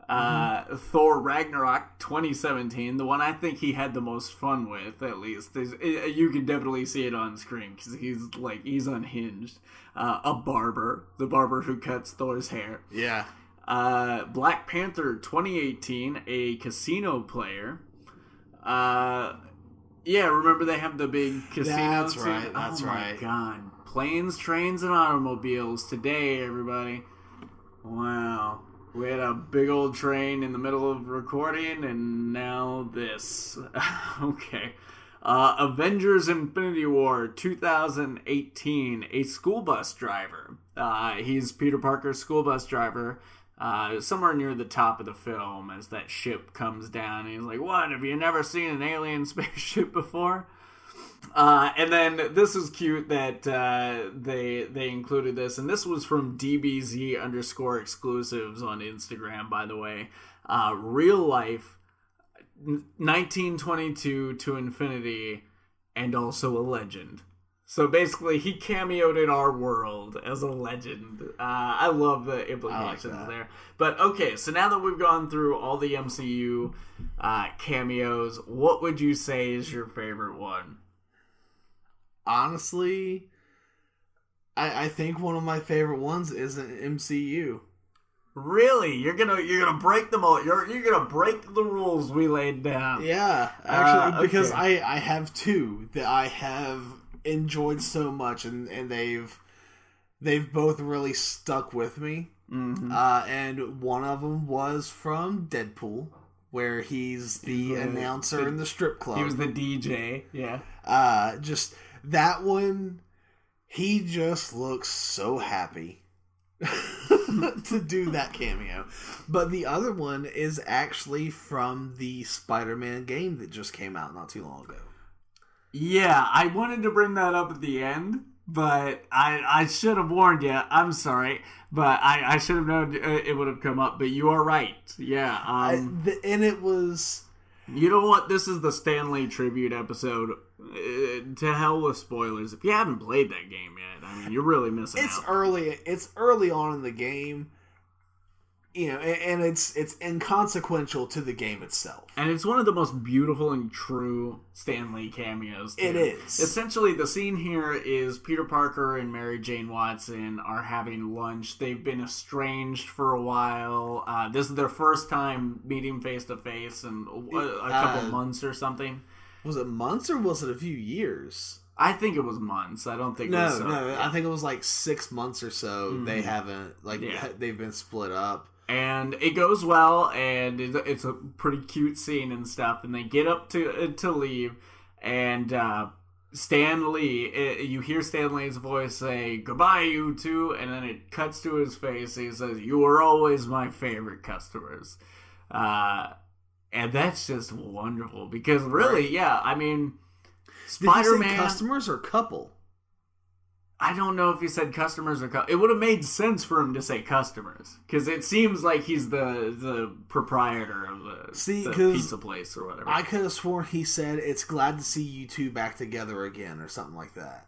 Thor Ragnarok 2017, the one I think he had the most fun with, at least. You can definitely see it on screen because he's unhinged. A barber, the barber who cuts Thor's hair. Yeah. Black Panther 2018, a casino player. Yeah, remember they have the big casino? That's right, that's right. Oh my god. Planes, trains, and automobiles today, everybody. Wow. We had a big old train in the middle of recording, and now this. Okay. Avengers Infinity War 2018, a school bus driver. He's Peter Parker's school bus driver. Somewhere near the top of the film as that ship comes down. And he's like, what, have you never seen an alien spaceship before? And then this is cute that they included this. And this was from DBZ_exclusives on Instagram, by the way. Real life, 1922 to infinity, and also a legend. So basically, he cameoed in our world as a legend. I love the implications there. But okay, so now that we've gone through all the MCU cameos, what would you say is your favorite one? Honestly, I think one of my favorite ones is an MCU. Really? You're gonna break them all? You're gonna break the rules we laid down? Yeah, actually, because okay. I have two that I have enjoyed so much, and they've both really stuck with me. Mm-hmm. And one of them was from Deadpool, where he's the announcer in the strip club. He was the DJ. Yeah. Just that one, he just looks so happy to do that cameo. But the other one is actually from the Spider-Man game that just came out not too long ago. Yeah, I wanted to bring that up at the end, but I should have warned you. I'm sorry, but I should have known it would have come up. But you are right. Yeah. And it was... You know what? This is the Stan Lee tribute episode. To hell with spoilers. If you haven't played that game yet, I mean, you're really missing out. It's early on in the game, you know, and it's inconsequential to the game itself. And it's one of the most beautiful and true Stan Lee cameos, too. It is. Essentially, the scene here is Peter Parker and Mary Jane Watson are having lunch. They've been estranged for a while. This is their first time meeting face-to-face in a couple months or something. Was it months or was it a few years? I think it was months. I don't think it was... No. I think it was like 6 months or so. Mm-hmm. They haven't... They've been split up. And it goes well, and it's a pretty cute scene and stuff. And they get up to leave, and Stan Lee, you hear Stan Lee's voice say, "Goodbye, you two," and then it cuts to his face. He says, "You were always my favorite customers." And that's just wonderful, because really, yeah, I mean, Spider-Man... Did he say customers or couple? I don't know if he said customers or... It would have made sense for him to say customers, because it seems like he's the proprietor of the pizza place or whatever. I could have sworn he said, "It's glad to see you two back together again," or something like that.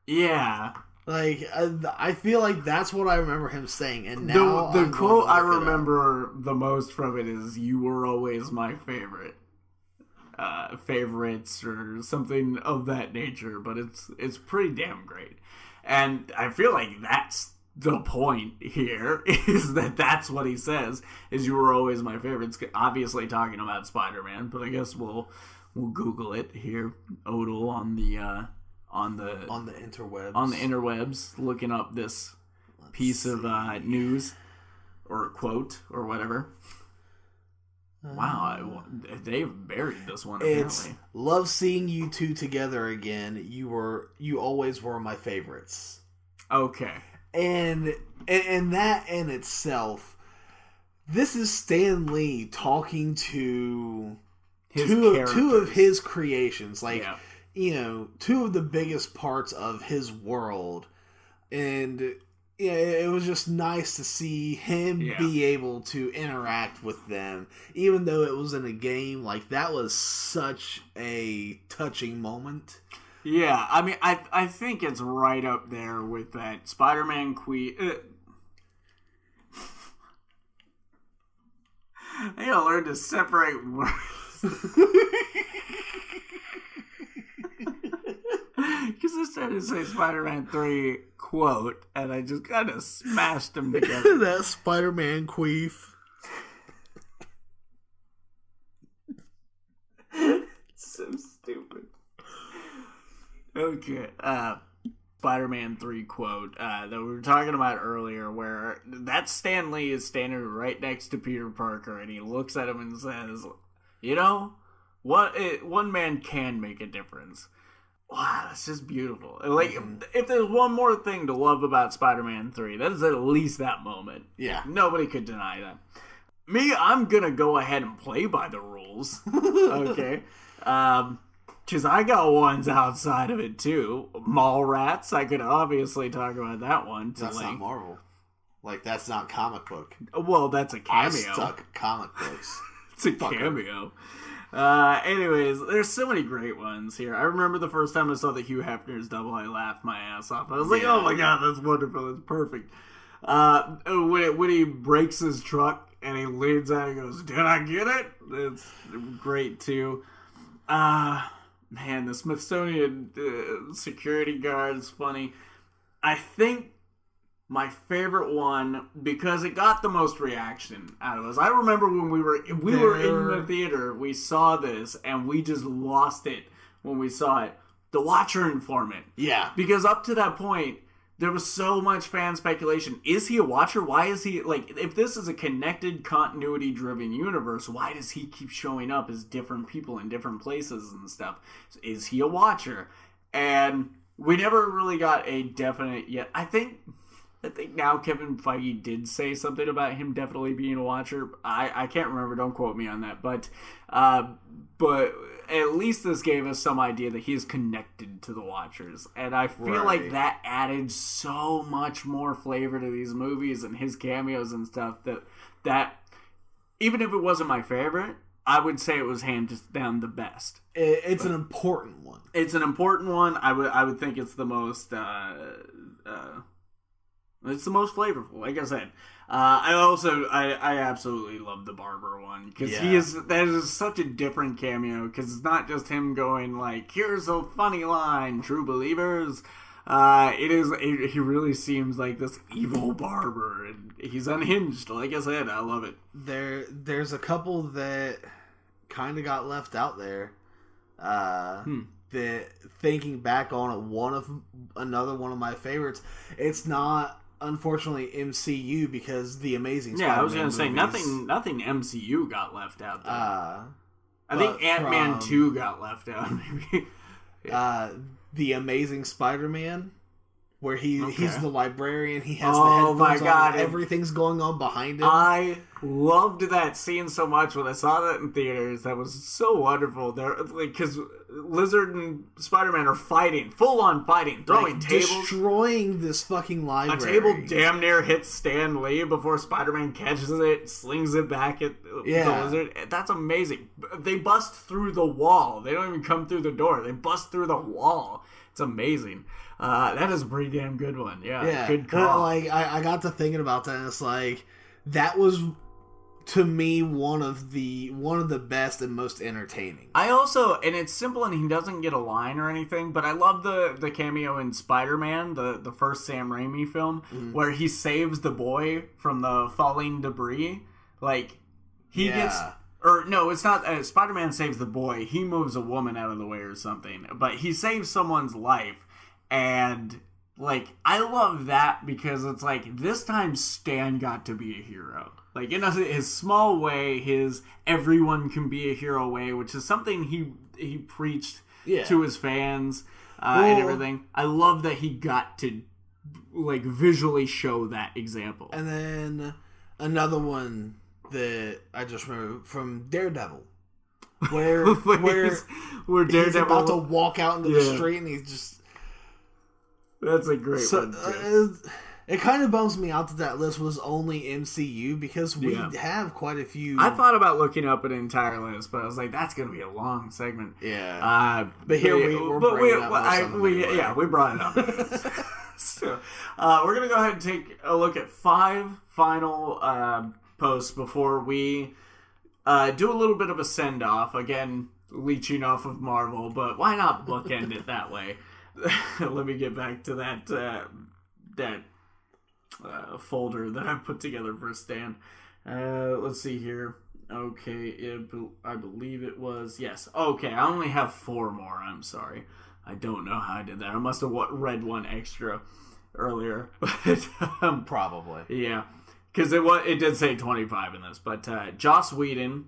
Yeah. Like, I feel like that's what I remember him saying, and now... The quote I remember the most from it is, "You were always my favorite." Favorites or something of that nature, but it's pretty damn great. And I feel like that's the point here, is that's what he says, is "You were always my favorites," obviously talking about Spider-Man, but I guess we'll Google it here. Odle on the interwebs, looking up this piece of news or quote or whatever. Wow, they've buried this one apparently. It's "Love seeing you two together again. You always were my favorites." Okay. And that in itself, this is Stan Lee talking to two of his creations, like, yeah, you know, two of the biggest parts of his world. And yeah, it was just nice to see him be able to interact with them, even though it was in a game. Like, that was such a touching moment. Yeah, I mean, I think it's right up there with that Spider-Man I gotta learn to separate words. Because I started to say Spider-Man 3 quote, and I just kind of smashed them together. That Spider-Man queef. So stupid. Okay, Spider-Man 3 quote that we were talking about earlier, where that Stan Lee is standing right next to Peter Parker, and he looks at him and says, you know, one man can make a difference. Wow, that's just beautiful. Like, if there's one more thing to love about Spider-Man 3, that is at least that moment. Yeah. Nobody could deny that. Me, I'm gonna go ahead and play by the rules. Okay? Because I got ones outside of it, too. Mallrats, I could obviously talk about that one. That's not Marvel. Like, that's not comic book. Well, that's a cameo. I suck comic books. It's a cameo. Anyways, there's so many great ones here. I remember the first time I saw the Hugh Hefner's double, I laughed my ass off. I was like, oh my god, that's wonderful, that's perfect. When he breaks his truck and he leans out and goes, did I get it? That's great too. Man, the Smithsonian security guard is funny. I think my favorite one, because it got the most reaction out of us. I remember when we were in the theater, we saw this, and we just lost it when we saw it. The Watcher Informant. Yeah. Because up to that point, there was so much fan speculation. Is he a Watcher? Why is he, like, if this is a connected, continuity-driven universe, why does he keep showing up as different people in different places and stuff? Is he a Watcher? And we never really got a definite yet. I think now Kevin Feige did say something about him definitely being a Watcher. I can't remember. Don't quote me on that. But at least this gave us some idea that he is connected to the Watchers. And I feel like that added so much more flavor to these movies and his cameos and stuff that even if it wasn't my favorite, I would say it was hands down the best. It's an important one. It's an important one. I would think it's the most... it's the most flavorful, like I said. I absolutely love the barber one, because that is such a different cameo, because it's not just him going like, here's a funny line, true believers. He really seems like this evil barber, and he's unhinged, like I said. I love it. There's a couple that kind of got left out there. That, thinking back on it, another one of my favorites, it's not unfortunately MCU, because the Amazing Spider-Man I was going to say movies, nothing MCU got left out there. I think Ant-Man 2 got left out, maybe. The Amazing Spider-Man, where he's the librarian, he has the headphones on, everything's going on behind him. I loved that scene so much when I saw that in theaters. That was so wonderful. Because Lizard and Spider-Man are fighting, full-on fighting, throwing tables. Destroying this fucking library. A table damn near hits Stan Lee before Spider-Man catches it, slings it back at the Lizard. That's amazing. They bust through the wall. They don't even come through the door. They bust through the wall. It's amazing. That is a pretty damn good one. Yeah. Good call. Like, I got to thinking about that, and it's like, that was, to me, one of the best and most entertaining. I also, and it's simple, and he doesn't get a line or anything, but I love the cameo in Spider-Man, the first Sam Raimi film, where he saves the boy from the falling debris. Like, he gets... Or, no, it's not... Spider-Man saves the boy. He moves a woman out of the way or something. But he saves someone's life. And, like, I love that because it's like, this time Stan got to be a hero. Like, in his small way, his everyone can be a hero way, which is something he preached to his fans and everything. I love that he got to, like, visually show that example. And then another one that I just remember from Daredevil, where Daredevil he's about to walk out into the street, and he's just... That's a great one, too. It kind of bums me out that list was only MCU, because we have quite a few... I thought about looking up an entire list, but I was like, that's going to be a long segment. Yeah. But here we brought it up. So, we're going to go ahead and take a look at 5 final posts before we do a little bit of a send-off. Again, leeching off of Marvel, but why not bookend it that way? Let me get back to that folder that I put together for Stan. Let's see here. Okay, I believe it was... Yes. Okay, I only have 4 more. I'm sorry. I don't know how I did that. I must have read one extra earlier. Probably. Yeah. Because it did say 25 in this. But Joss Whedon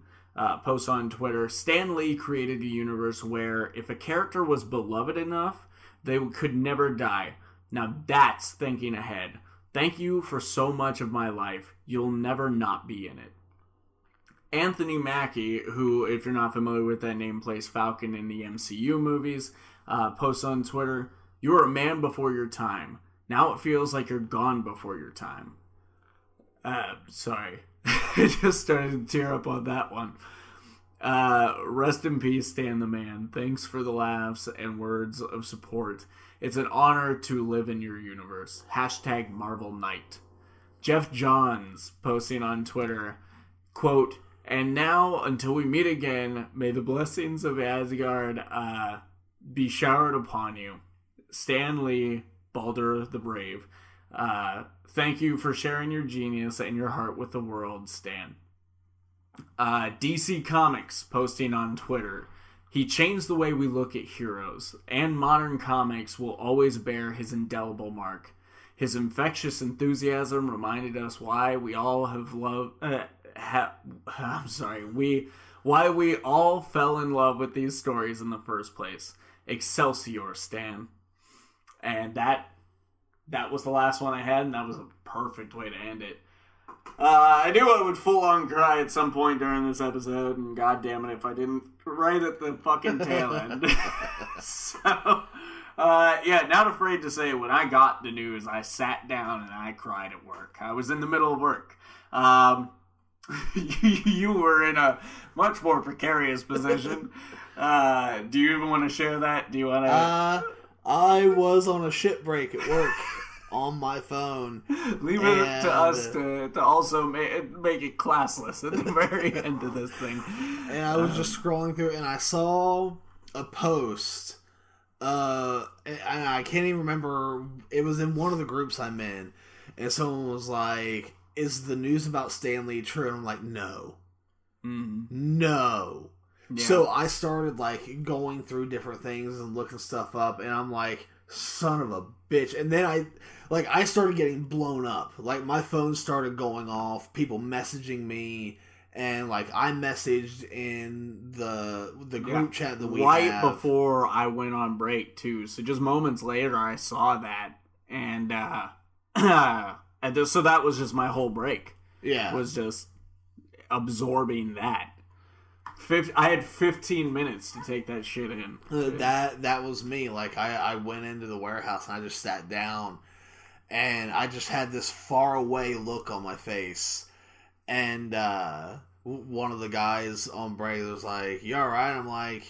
posts on Twitter, Stan Lee created a universe where if a character was beloved enough, they could never die. Now that's thinking ahead. Thank you for so much of my life. You'll never not be in it. Anthony Mackie, who, if you're not familiar with that name, plays Falcon in the MCU movies, posts on Twitter, you were a man before your time. Now it feels like you're gone before your time. Sorry. I just started to tear up on that one. Rest in peace, Stan the Man. Thanks for the laughs and words of support. It's an honor to live in your universe. # Marvel Knight. Jeff Johns posting on Twitter, quote, and now, until we meet again, may the blessings of Asgard be showered upon you. Stan Lee, Baldur the Brave. Thank you for sharing your genius and your heart with the world, Stan. DC Comics posting on Twitter. He changed the way we look at heroes, and modern comics will always bear his indelible mark. His infectious enthusiasm reminded us why we all have loved... why we all fell in love with these stories in the first place. Excelsior, Stan. And that was the last one I had, and that was a perfect way to end it. I knew I would full-on cry at some point during this episode, and goddamn it if I didn't right at the fucking tail end. So, not afraid to say, when I got the news, I sat down and I cried at work. I was in the middle of work. You were in a much more precarious position. Do you even want to share that? Do you want to... I was on a shit break at work on my phone. Leave it to us to also make it classless at the very end of this thing. And I was just scrolling through and I saw a post. And I can't even remember. It was in one of the groups I'm in. And someone was like, is the news about Stan Lee true? And I'm like, no. No. Yeah. So I started going through different things and looking stuff up, and I'm like, son of a bitch. And then I started getting blown up. My phone started going off, people messaging me, and I messaged in the group chat that we have. Before I went on break too. So just moments later I saw that, and so that was just my whole break. Yeah. Was just absorbing that. I had 15 minutes to take that shit in. That was me. I went into the warehouse and I just sat down and I just had this far away look on my face. And one of the guys on break was like, you alright? I'm like,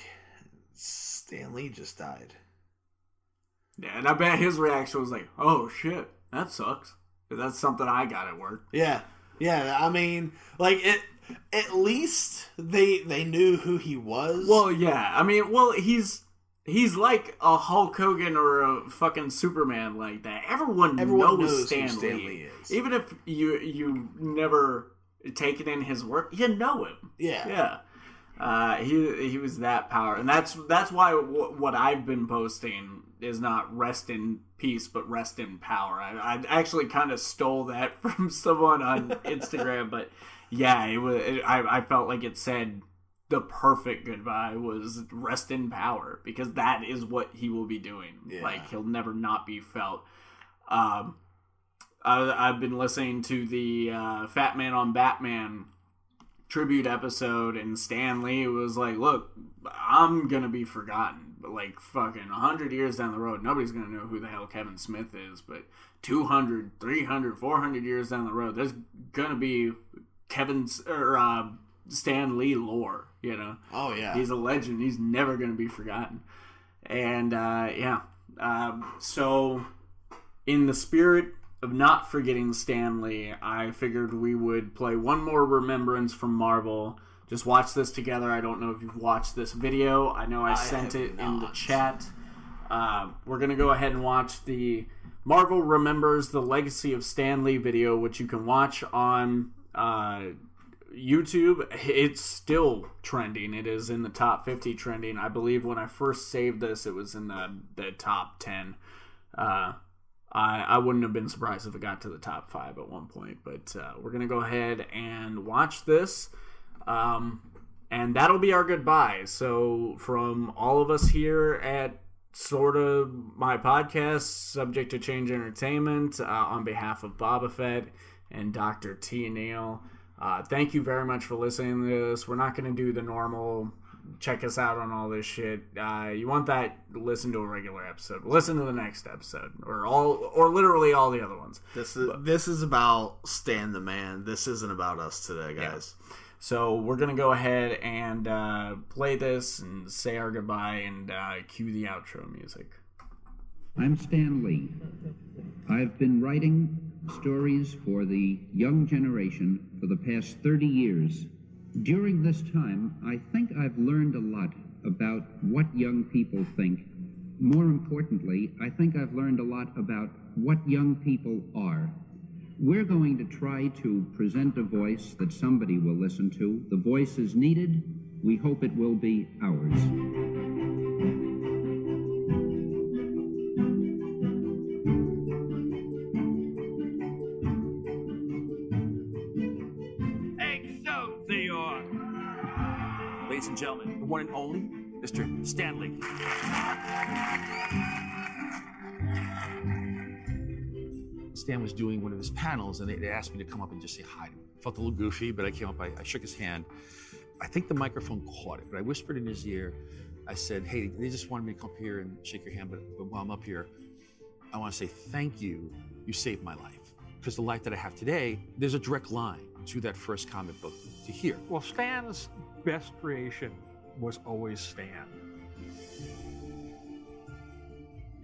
Stan Lee just died. Yeah, and I bet his reaction was like, oh shit, that sucks. That's something I got at work. Yeah. Yeah, I mean, at least they knew who he was. Well, yeah. I mean, he's like a Hulk Hogan or a fucking Superman like that. Everyone knows Stan Lee is. Even if you never taken in his work, you know him. Yeah. Yeah. He was that power. And that's why what I've been posting is not rest in peace, but rest in power. I actually kind of stole that from someone on Instagram, but yeah, I felt like it said the perfect goodbye was rest in power, because that is what he will be doing. Yeah. He'll never not be felt. I've been listening to the Fat Man on Batman tribute episode, and Stan Lee was like, look, I'm gonna be forgotten, but fucking 100 years down the road, nobody's gonna know who the hell Kevin Smith is, but 200, 300, 400 years down the road, there's gonna be Stan Lee lore, you know? Oh, yeah. He's a legend. He's never going to be forgotten. And, so in the spirit of not forgetting Stan Lee, I figured we would play one more remembrance from Marvel just watch this together. I don't know if you've watched this video. I know I sent it in the chat. We're going to go ahead and watch the Marvel Remembers the Legacy of Stan Lee video, which you can watch on YouTube. It's still trending. It is in the top 50 trending. I believe when I first saved this, it was in the top 10. I wouldn't have been surprised if it got to the top 5 at one point, but we're going to go ahead and watch this, and that'll be our goodbye. So from all of us here at Sorta My Podcast, Subject to Change Entertainment, on behalf of Boba Fett and Dr. T. Neal, thank you very much for listening to this. We're not going to do the normal check us out on all this shit. You want that, listen to a regular episode. Listen to the next episode, or literally all the other ones. This is about Stan the Man. This isn't about us today, guys. Yeah. So we're going to go ahead and play this and say our goodbye and cue the outro music. I'm Stan Lee. I've been writing stories for the young generation for the past 30 years. During this time, I think I've learned a lot about what young people think. More importantly, I think I've learned a lot about what young people are. We're going to try to present a voice that somebody will listen to. The voice is needed. We hope it will be ours. Excelsior! Ladies and gentlemen, the one and only Mr. Stan Lee. Stan was doing one of his panels, and they asked me to come up and just say hi to him. Felt a little goofy, but I came up, I shook his hand. I think the microphone caught it, but I whispered in his ear. I said, hey, they just wanted me to come up here and shake your hand, but while I'm up here, I want to say thank you. You saved my life. Because the life that I have today, there's a direct line to that first comic book to here. Well, Stan's best creation was always Stan.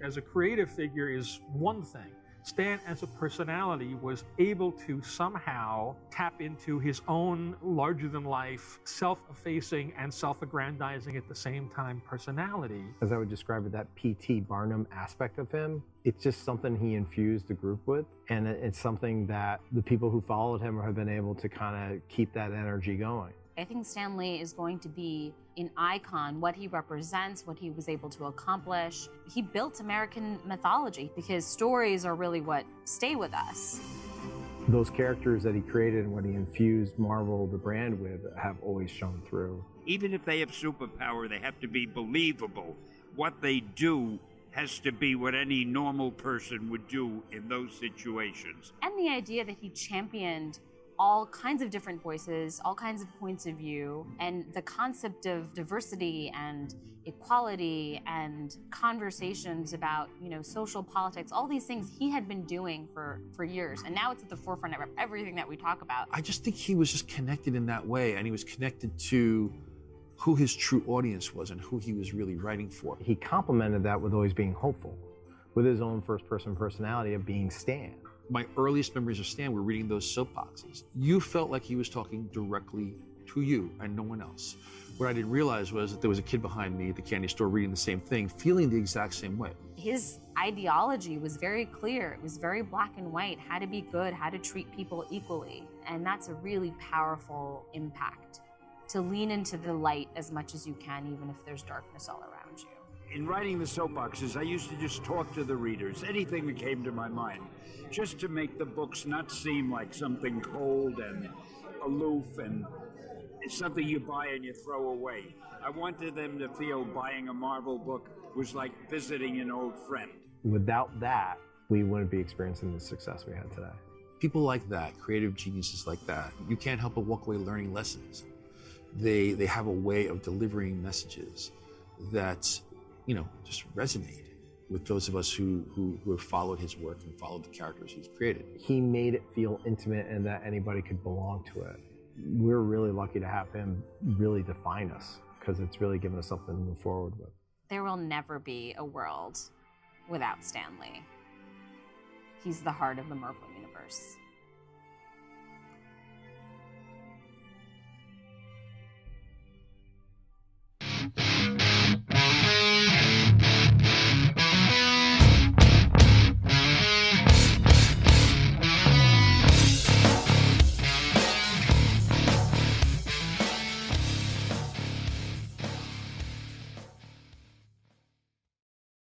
As a creative figure is one thing. Stan, as a personality, was able to somehow tap into his own larger-than-life, self-effacing and self-aggrandizing at the same time personality. As I would describe it, that P.T. Barnum aspect of him, it's just something he infused the group with, and it's something that the people who followed him have been able to kind of keep that energy going. I think Stan Lee is going to be an icon, what he represents, what he was able to accomplish. He built American mythology because stories are really what stay with us. Those characters that he created and what he infused Marvel, the brand, with have always shown through. Even if they have superpower, they have to be believable. What they do has to be what any normal person would do in those situations. And the idea that he championed all kinds of different voices, all kinds of points of view, and the concept of diversity and equality and conversations about, social politics, all these things he had been doing for years. And now it's at the forefront of everything that we talk about. I just think he was just connected in that way, and he was connected to who his true audience was and who he was really writing for. He complemented that with always being hopeful, with his own first-person personality of being Stan. My earliest memories of Stan were reading those soapboxes. You felt like he was talking directly to you and no one else. What I didn't realize was that there was a kid behind me at the candy store reading the same thing, feeling the exact same way. His ideology was very clear. It was very black and white, how to be good, how to treat people equally. And that's a really powerful impact, to lean into the light as much as you can, even if there's darkness all around you. In writing the soapboxes, I used to just talk to the readers, anything that came to my mind, just to make the books not seem like something cold and aloof and something you buy and you throw away. I wanted them to feel buying a Marvel book was like visiting an old friend. Without that, we wouldn't be experiencing the success we had today. People like that, creative geniuses like that, you can't help but walk away learning lessons. They have a way of delivering messages that, just resonate with those of us who have followed his work and followed the characters he's created. He made it feel intimate and that anybody could belong to it. We're really lucky to have him really define us, because it's really given us something to move forward with. There will never be a world without Stan Lee. He's the heart of the Marvel Universe.